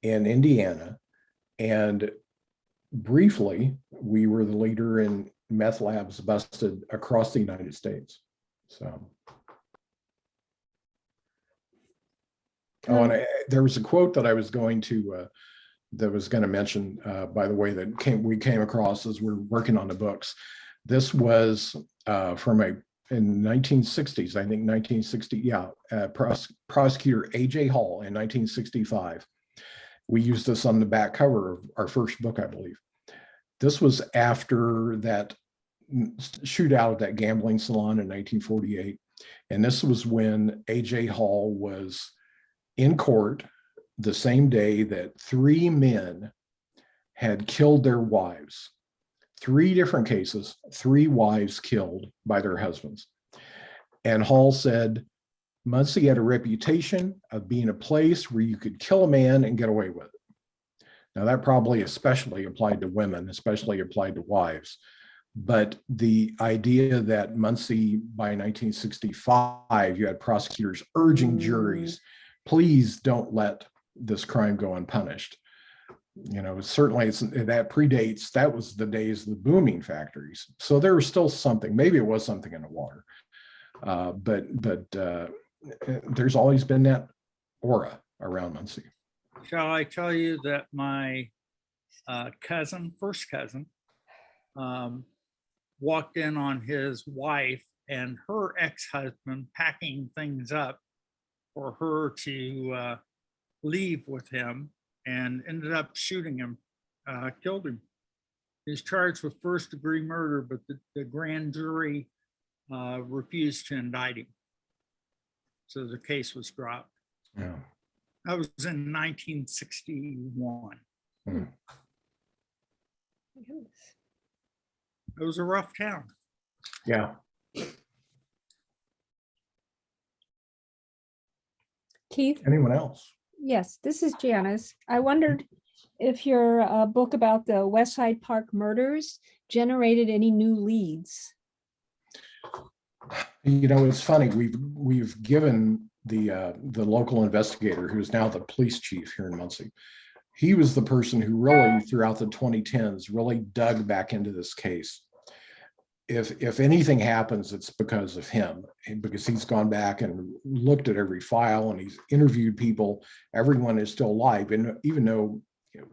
in Indiana. And briefly, we were the leader in meth labs busted across the United States. So. Oh, and there was a quote that I was going to mention, by the way, that we came across as we're working on the books. This was from in 1960s, I think 1960, yeah, prosecutor A.J. Hall in 1965. We used this on the back cover of our first book, I believe. This was after that shootout at that gambling salon in 1948. And this was when A.J. Hall was in court the same day that 3 men had killed their wives. 3 different cases, 3 wives killed by their husbands. And Hall said, Muncie had a reputation of being a place where you could kill a man and get away with it. Now that probably especially applied to women, especially applied to wives. But the idea that Muncie by 1965, you had prosecutors urging juries, please don't let this crime go unpunished. You know, certainly that predates, that was the days of the booming factories. So there was still something, maybe it was something in the water. But there's always been that aura around Muncie. Shall I tell you that my first cousin, walked in on his wife and her ex-husband packing things up for her to leave with him, and ended up shooting him, killed him. He's charged with first-degree murder, but the grand jury refused to indict him. So the case was dropped. Yeah. That was in 1961. Hmm. It was a rough town. Yeah. Keith? Anyone else? Yes, this is Janice. I wondered if your book about the Westside Park murders generated any new leads. You know, it's funny. We've given the local investigator, who's now the police chief here in Muncie. He was the person who really, throughout the 2010s, really dug back into this case. If anything happens, it's because of him, because he's gone back and looked at every file and he's interviewed people. Everyone is still alive, and even though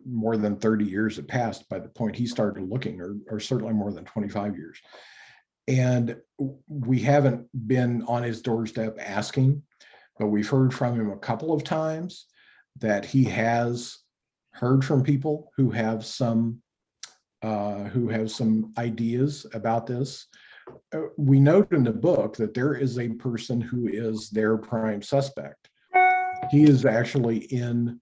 more than 30 years had passed by the point he started looking, or certainly more than 25 years. And we haven't been on his doorstep asking, but we've heard from him a couple of times that he has heard from people who have some ideas about this. We note in the book that there is a person who is their prime suspect. He is actually in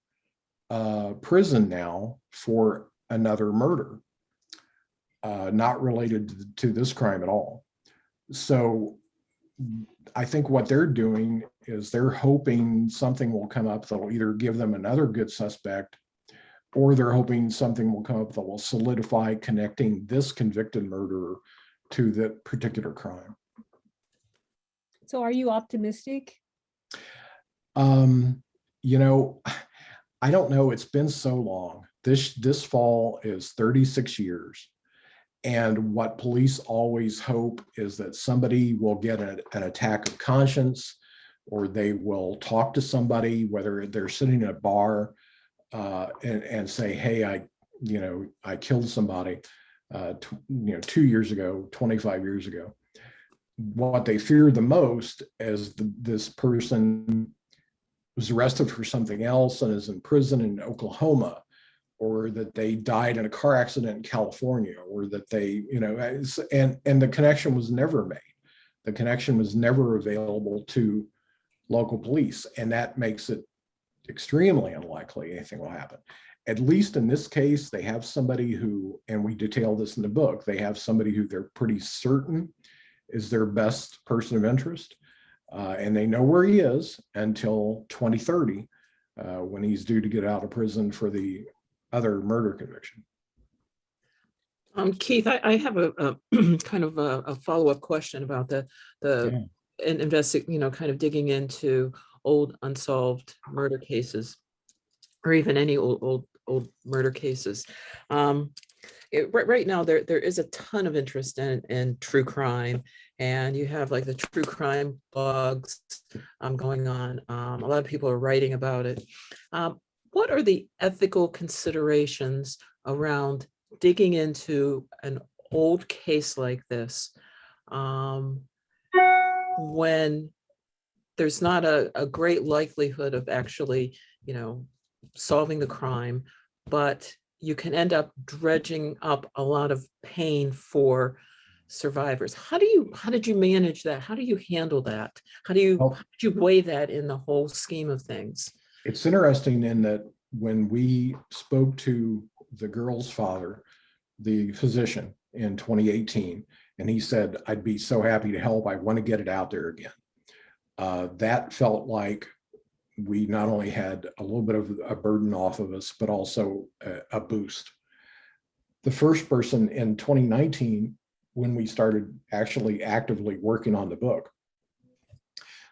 prison now for another murder, not related to this crime at all. So I think what they're doing is they're hoping something will come up that will either give them another good suspect, or they're hoping something will come up that will solidify connecting this convicted murderer to that particular crime. So are you optimistic? You know, I don't know. It's been so long. This fall is 36 years. And what police always hope is that somebody will get an attack of conscience, or they will talk to somebody, whether they're sitting in a bar, and say, hey, I killed somebody 2 years ago, 25 years ago. What they fear the most is this person was arrested for something else and is in prison in Oklahoma, or that they died in a car accident in California, or that they, and the connection was never made. The connection was never available to local police. And that makes it extremely unlikely anything will happen. At least in this case, they have somebody who, and we detail this in the book, they have somebody who they're pretty certain is their best person of interest. And they know where he is until 2030, when he's due to get out of prison for the other murder conviction. Keith, I have a kind of a follow-up question about the kind of digging into old unsolved murder cases, or even any old murder cases. Right now, there is a ton of interest in true crime, and you have like the true crime blogs going on. A lot of people are writing about it. What are the ethical considerations around digging into an old case like this, when there's not a great likelihood of actually, solving the crime, but you can end up dredging up a lot of pain for survivors? How did you manage that? How do you handle that? How did you weigh that in the whole scheme of things? It's interesting in that when we spoke to the girl's father, the physician, in 2018, and he said, I'd be so happy to help. I want to get it out there again. That felt like we not only had a little bit of a burden off of us, but also a boost. The first person in 2019, when we started actually actively working on the book,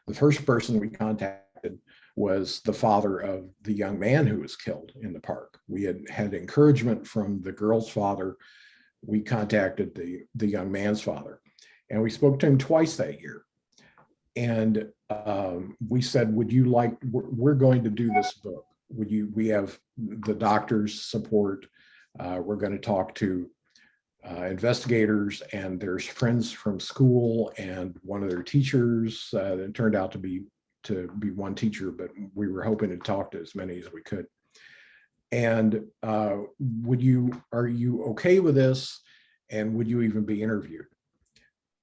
the first person we contacted was the father of the young man who was killed in the park. We had encouragement from the girl's father. We contacted the young man's father, and we spoke to him twice that year. And we said, we're going to do this book. We have the doctor's support. We're going to talk to investigators, and there's friends from school and one of their teachers. It turned out to be one teacher, but we were hoping to talk to as many as we could. And are you okay with this? And would you even be interviewed?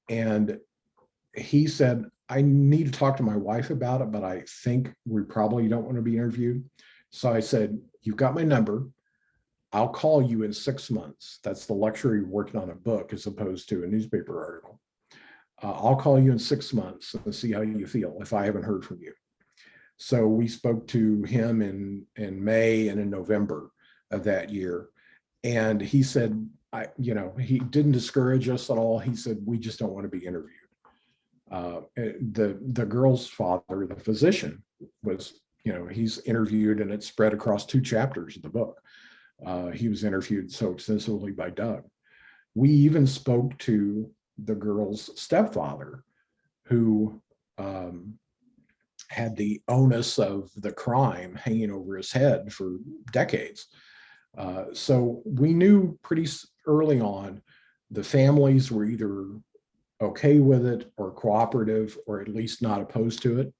And he said, I need to talk to my wife about it, but I think we probably don't want to be interviewed. So I said, you've got my number. I'll call you in 6 months. That's the luxury of working on a book as opposed to a newspaper article. I'll call you in 6 months and see how you feel if I haven't heard from you. So we spoke to him in May and in November of that year. And he said, he didn't discourage us at all. He said, we just don't want to be interviewed. The girl's father, the physician, was, he's interviewed, and it's spread across 2 chapters of the book. He was interviewed so extensively by Doug. We even spoke to the girl's stepfather, who had the onus of the crime hanging over his head for decades. So we knew pretty early on the families were either okay with it or cooperative, or at least not opposed to it.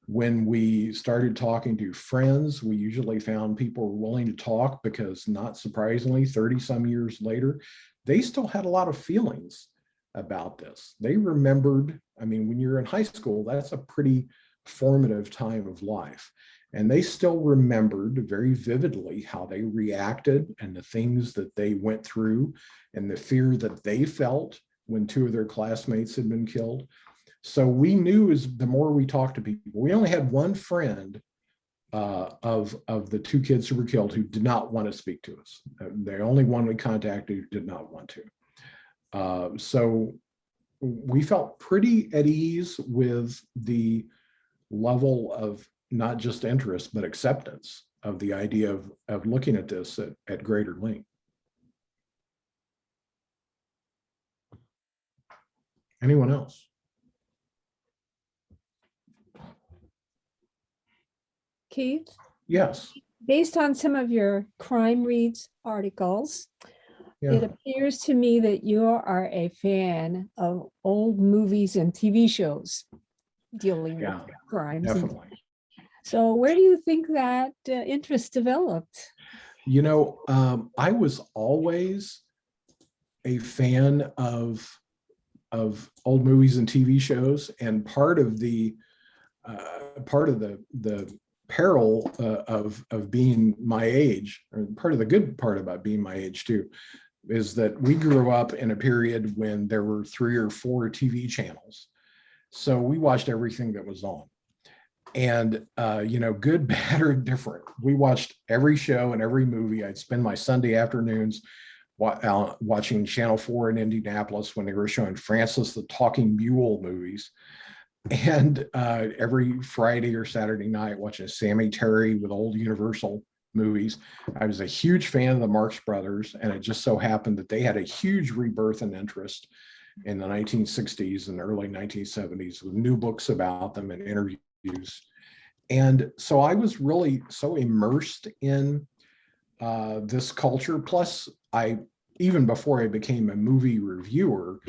When we started talking to friends, we usually found people were willing to talk because, not surprisingly, 30 some years later, they still had a lot of feelings about this. They remembered, when you're in high school, that's a pretty formative time of life. And they still remembered very vividly how they reacted and the things that they went through and the fear that they felt when 2 of their classmates had been killed. So we knew, as the more we talked to people, we only had one friend of the 2 kids who were killed who did not want to speak to us. The only one we contacted who did not want to. So we felt pretty at ease with the level of not just interest, but acceptance of the idea of looking at this at greater length. Anyone else? Keith, Yes. based on some of your CrimeReads articles, it Yeah, appears to me that you are a fan of old movies and TV shows dealing with yeah, crimes. definitely. So where do you think that interest developed? You know, I was always a fan of old movies and TV shows, and part of the peril of being my age, or part of the good part about being my age too, is that we grew up in a period when there were 3 or 4 TV channels. So we watched everything that was on. And, you know, good, bad, or different. We watched every show and every movie. I'd spend my Sunday afternoons watching Channel 4 in Indianapolis when they were showing Francis the Talking Mule movies. And every Friday or Saturday night, watching Sammy Terry with old Universal movies. I was a huge fan of the Marx Brothers, and it just so happened that they had a huge rebirth and interest in the 1960s and early 1970s with new books about them and interviews. And so I was really so immersed in this culture. Plus, even before I became a movie reviewer,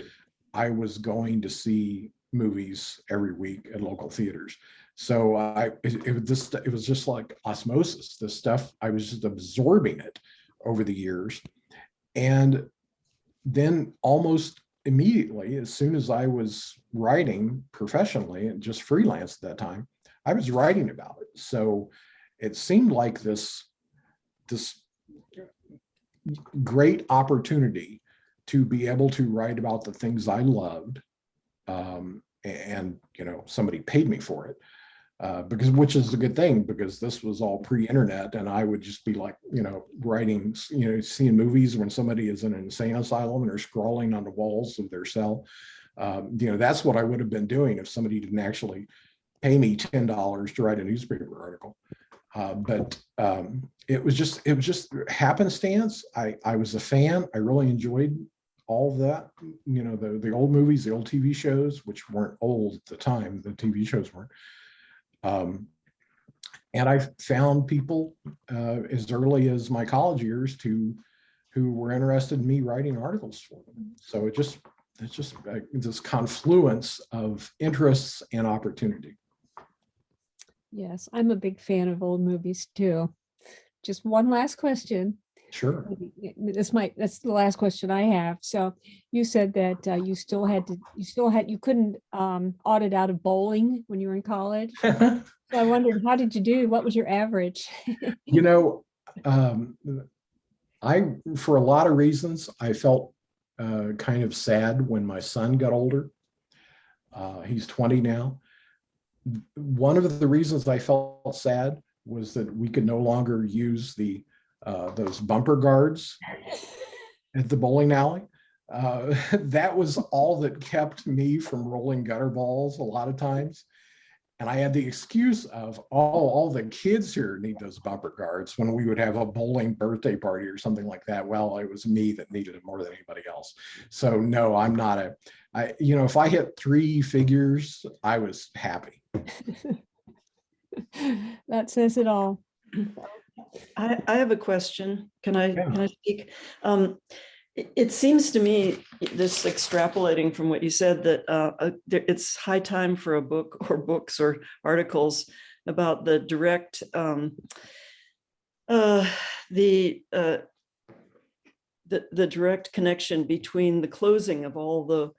I was going to see movies every week at local theaters. So it was just like osmosis. This stuff, I was just absorbing it over the years. And then almost immediately, as soon as I was writing professionally and just freelance at that time, I was writing about it. So it seemed like this great opportunity to be able to write about the things I loved. And, you know, somebody paid me for it. Which is a good thing, because this was all pre-internet, and I would just be like, you know, writing, you know, seeing movies when somebody is in an insane asylum and they're scrawling on the walls of their cell. You know, that's what I would have been doing if somebody didn't actually pay me $10 to write a newspaper article. But it was just happenstance. I was a fan. I really enjoyed all of that, you know, the old movies, the old TV shows, which weren't old at the time, the TV shows weren't. And I found people as early as my college years who were interested in me writing articles for them. So it's just this confluence of interests and opportunity. Yes, I'm a big fan of old movies too. Just one last question. Sure. That's the last question I have. So you said that you couldn't audit out of bowling when you were in college. So I wondered, how did you do? What was your average? You know, for a lot of reasons, I felt kind of sad when my son got older. He's 20 now. One of the reasons I felt sad was that we could no longer use those bumper guards at the bowling alley. That was all that kept me from rolling gutter balls a lot of times. And I had the excuse of, all the kids here need those bumper guards when we would have a bowling birthday party or something like that. Well, it was me that needed it more than anybody else. So no, I'm not you know, if I hit 3 figures, I was happy. That says it all. I have a question. Can I Yeah. speak? It seems to me, this extrapolating from what you said, that it's high time for a book or books or articles about the direct the direct connection between the closing of all the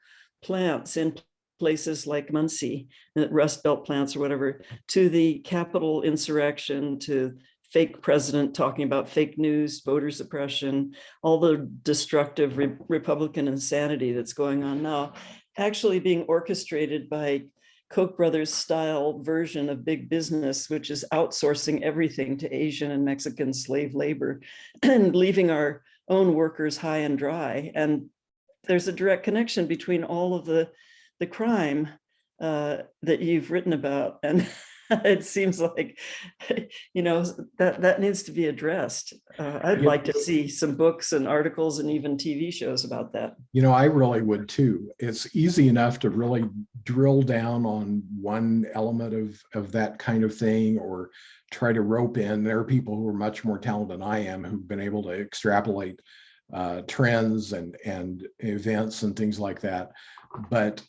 plants in places like Muncie, Rust Belt plants or whatever, to the Capitol insurrection, to fake president talking about fake news, voter suppression, all the destructive Republican insanity that's going on now, actually being orchestrated by Koch brothers style version of big business, which is outsourcing everything to Asian and Mexican slave labor and leaving our own workers high and dry. And there's a direct connection between all of the crime that you've written about. And It seems like, that needs to be addressed. I'd like to see some books and articles and even TV shows about that. I really would too. It's easy enough to really drill down on one element of that kind of thing, or try to rope in. There are people who are much more talented than I am who've been able to extrapolate trends and events and things like that. But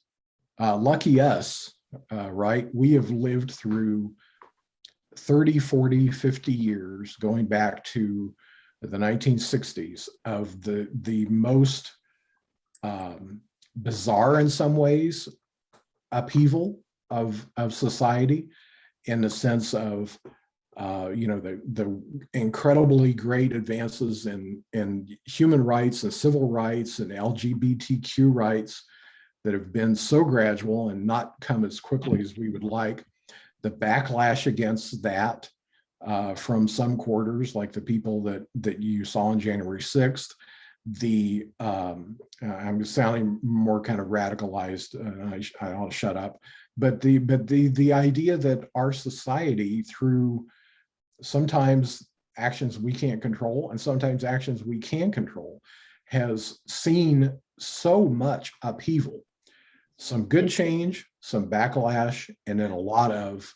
lucky us, right? We have lived through 30, 40, 50 years, going back to the 1960s, of the most bizarre, in some ways, upheaval of society, in the sense of the incredibly great advances in human rights and civil rights and LGBTQ rights that have been so gradual and not come as quickly as we would like. The backlash against that from some quarters, like the people that you saw on January 6th. I'm sounding more kind of radicalized. I'll shut up. But the idea that our society, through sometimes actions we can't control and sometimes actions we can control, has seen so much upheaval. Some good change, some backlash, and then a lot of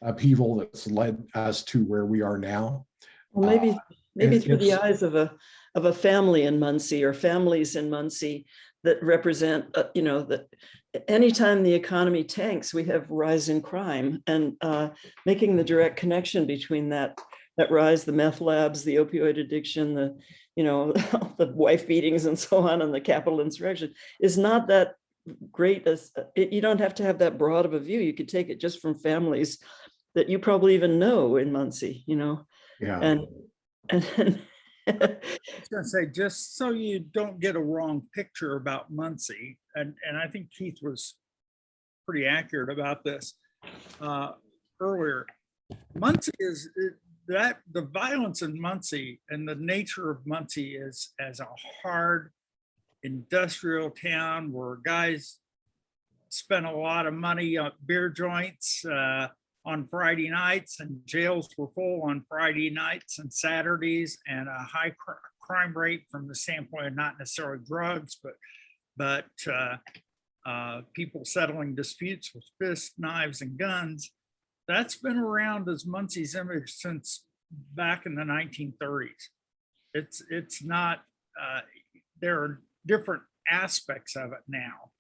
upheaval that's led us to where we are now. Well, maybe through the eyes of a family in Muncie, or families in Muncie that represent, that anytime the economy tanks, we have rise in crime, and making the direct connection between that rise, the meth labs, the opioid addiction, the wife beatings and so on, and the Capitol insurrection is not that great. You don't have to have that broad of a view. You could take it just from families that you probably even know in Muncie, Yeah. and I was going to say, just so you don't get a wrong picture about Muncie, and I think Keith was pretty accurate about this earlier. Muncie is that the violence in Muncie and the nature of Muncie is as a hard industrial town where guys spent a lot of money on beer joints on Friday nights, and jails were full on Friday nights and Saturdays, and a high crime rate from the standpoint of not necessarily drugs, but people settling disputes with fists, knives, and guns. That's been around as Muncie's image since back in the 1930s. It's not, there are different aspects of it now.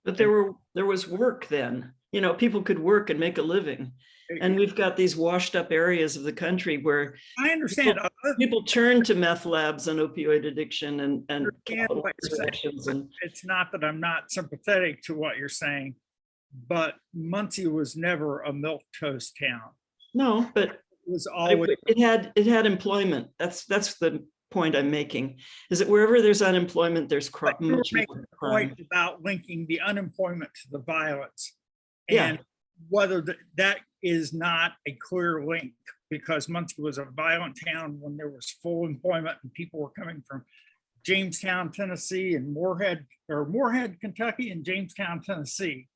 But there was work then. People could work and make a living. And we've got these washed up areas of the country where I understand people turn to meth labs and opioid addiction and understand what you're saying. It's not that I'm not sympathetic to what you're saying, but Muncie was never a milquetoast town. No, but it was always it had employment. That's the point I'm making, is that wherever there's unemployment, there's crime. Much more crime. Point about linking the unemployment to the violence, and yeah, whether that is not a clear link, because Muncie was a violent town when there was full employment and people were coming from Jamestown, Tennessee, and Moorhead, Kentucky, and Jamestown, Tennessee,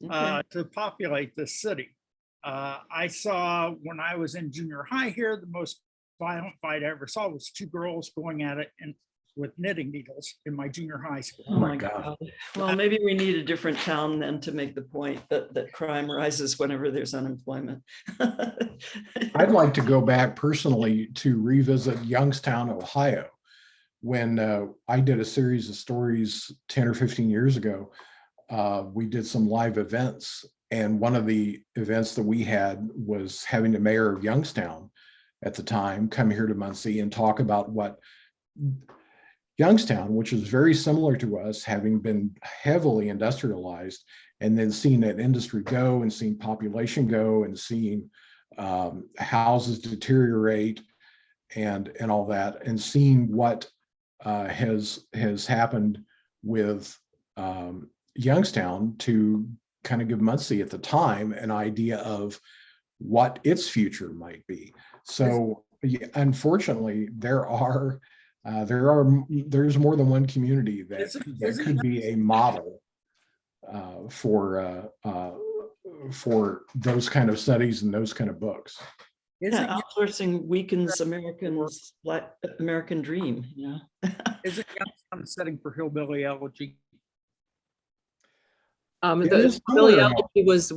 to populate this city. I saw, when I was in junior high here, the most violent fight I ever saw was two girls going at it with knitting needles in my junior high school. Oh my God. Well, maybe we need a different town then to make the point that crime rises whenever there's unemployment. I'd like to go back personally to revisit Youngstown, Ohio. When I did a series of stories 10 or 15 years ago, we did some live events. And one of the events that we had was having the mayor of Youngstown at the time come here to Muncie and talk about what Youngstown, which is very similar to us, having been heavily industrialized, and then seeing that industry go and seeing population go and seeing houses deteriorate and all that, and seeing what has happened with Youngstown to kind of give Muncie at the time an idea of what its future might be. So unfortunately, there's more than one community that could be a model for for those kind of studies and those kind of books. Isn't, Yeah, outsourcing weakens American dream, you know? isn't Youngstown a setting for hillbilly elegy? It The is somewhere in reality was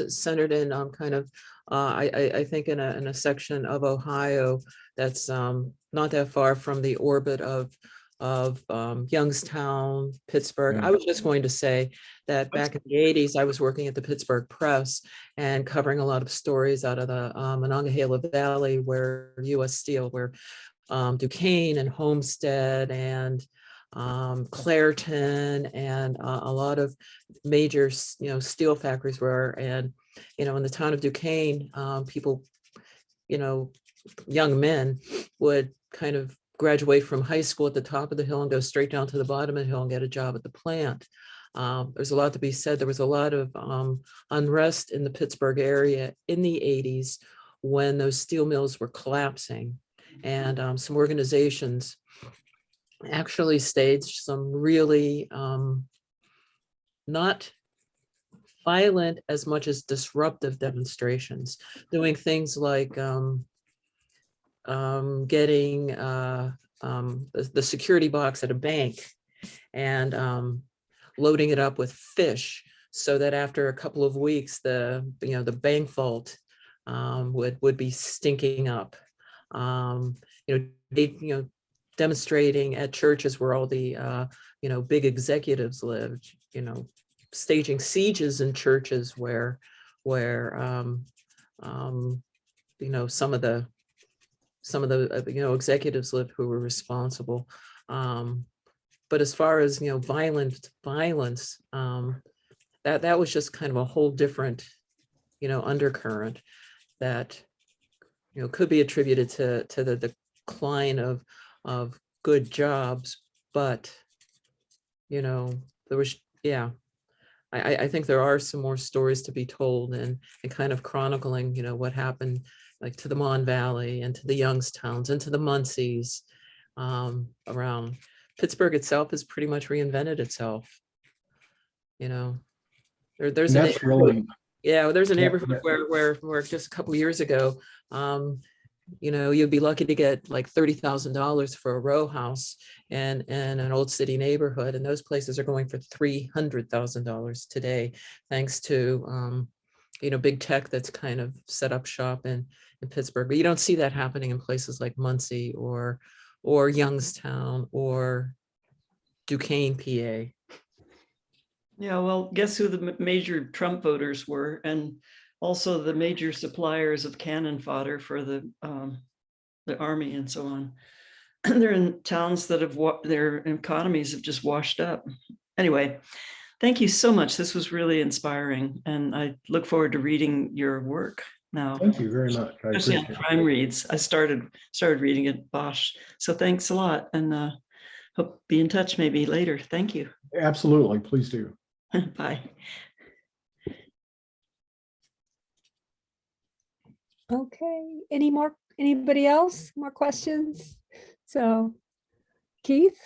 centered in kind of I think in a section of Ohio that's not that far from the orbit of Youngstown, Pittsburgh. Yeah. I was just going to say that back in the 80s, I was working at the Pittsburgh Press and covering a lot of stories out of the Monongahela Valley, where U.S. Steel, where Duquesne and Homestead and Clairton and a lot of major, steel factories were. And, in the town of Duquesne, people, young men would kind of graduate from high school at the top of the hill and go straight down to the bottom of the hill and get a job at the plant. There's a lot to be said. There was a lot of unrest in the Pittsburgh area in the 80s when those steel mills were collapsing. And some organizations actually staged some really not violent as much as disruptive demonstrations, doing things like getting the security box at a bank and loading it up with fish, so that after a couple of weeks, the bank vault would be stinking up. Demonstrating at churches where all the big executives lived, staging sieges in churches where some of the executives lived who were responsible. But as far as violence, that was just kind of a whole different undercurrent that could be attributed to the decline of good jobs. But there was, I think there are some more stories to be told and kind of chronicling what happened like to the Mon Valley and to the Youngstowns and to the Muncies around. Pittsburgh itself has pretty much reinvented itself. There's And a that's really, there's a Yeah, neighborhood where just a couple of years ago, you'd be lucky to get like $30,000 for a row house in an old city neighborhood, and those places are going for $300,000 today, thanks to big tech that's kind of set up shop in Pittsburgh. But you don't see that happening in places like Muncie or Youngstown or Duquesne, PA. Yeah, well, guess who the major Trump voters were, and also the major suppliers of cannon fodder for the army and so on. They're in towns that have their economies have just washed up. Anyway, thank you so much. This was really inspiring, and I look forward to reading your work now. thank you very much. I Especially on appreciate it. CrimeReads. I started reading it, Bosch. So thanks a lot, and hope be in touch maybe later. Thank you. Absolutely, please do. Bye. Okay, anybody else? More questions? So, Keith?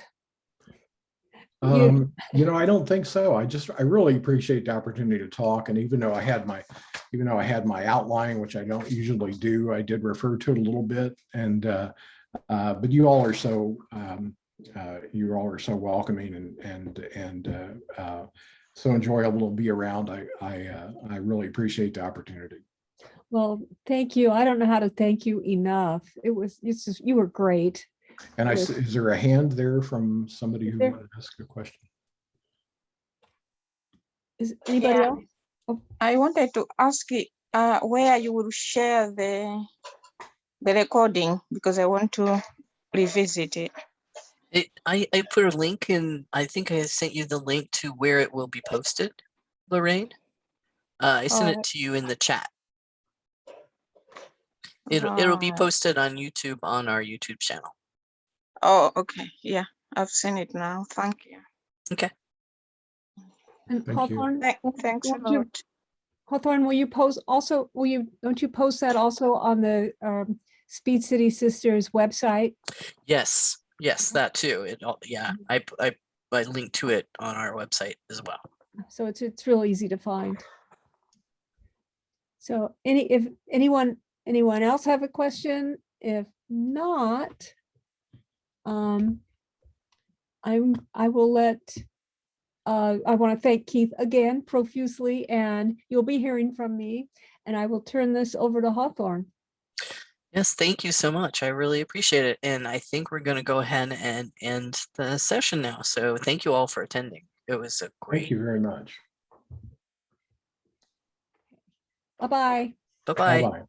I don't think so. I really appreciate the opportunity to talk. And even though I had my outline, which I don't usually do, I did refer to it a little bit. And but you all are so welcoming and so enjoyable to be around. I really appreciate the opportunity. Well, thank you. I don't know how to thank you enough. You were great. And Yes. is there a hand there from somebody who There- wanted to ask a question? Is anybody Yeah. else? I wanted to ask you where you will share the recording, because I want to revisit it. I put a link in, I think I sent you the link to where it will be posted, Lorraine. I sent it to you in the chat. It'll be posted on YouTube on our YouTube channel. Oh, okay. Yeah, I've seen it now. Thank you. Okay. And Thank you. Hawthorne, Thanks a Won't you- lot. Hawthorne, will you post also, don't you post that also on the Speed City Sisters website? Yes, that too. I linked to it on our website as well. So it's real easy to find. So if anyone else have a question? If not, I will let, I want to thank Keith again profusely, and you'll be hearing from me, and I will turn this over to Hawthorne. Yes, thank you so much. I really appreciate it. And I think we're going to go ahead and end the session now. So thank you all for attending. It was a Thank great. you very much. Bye-bye. Bye-bye. Bye-bye.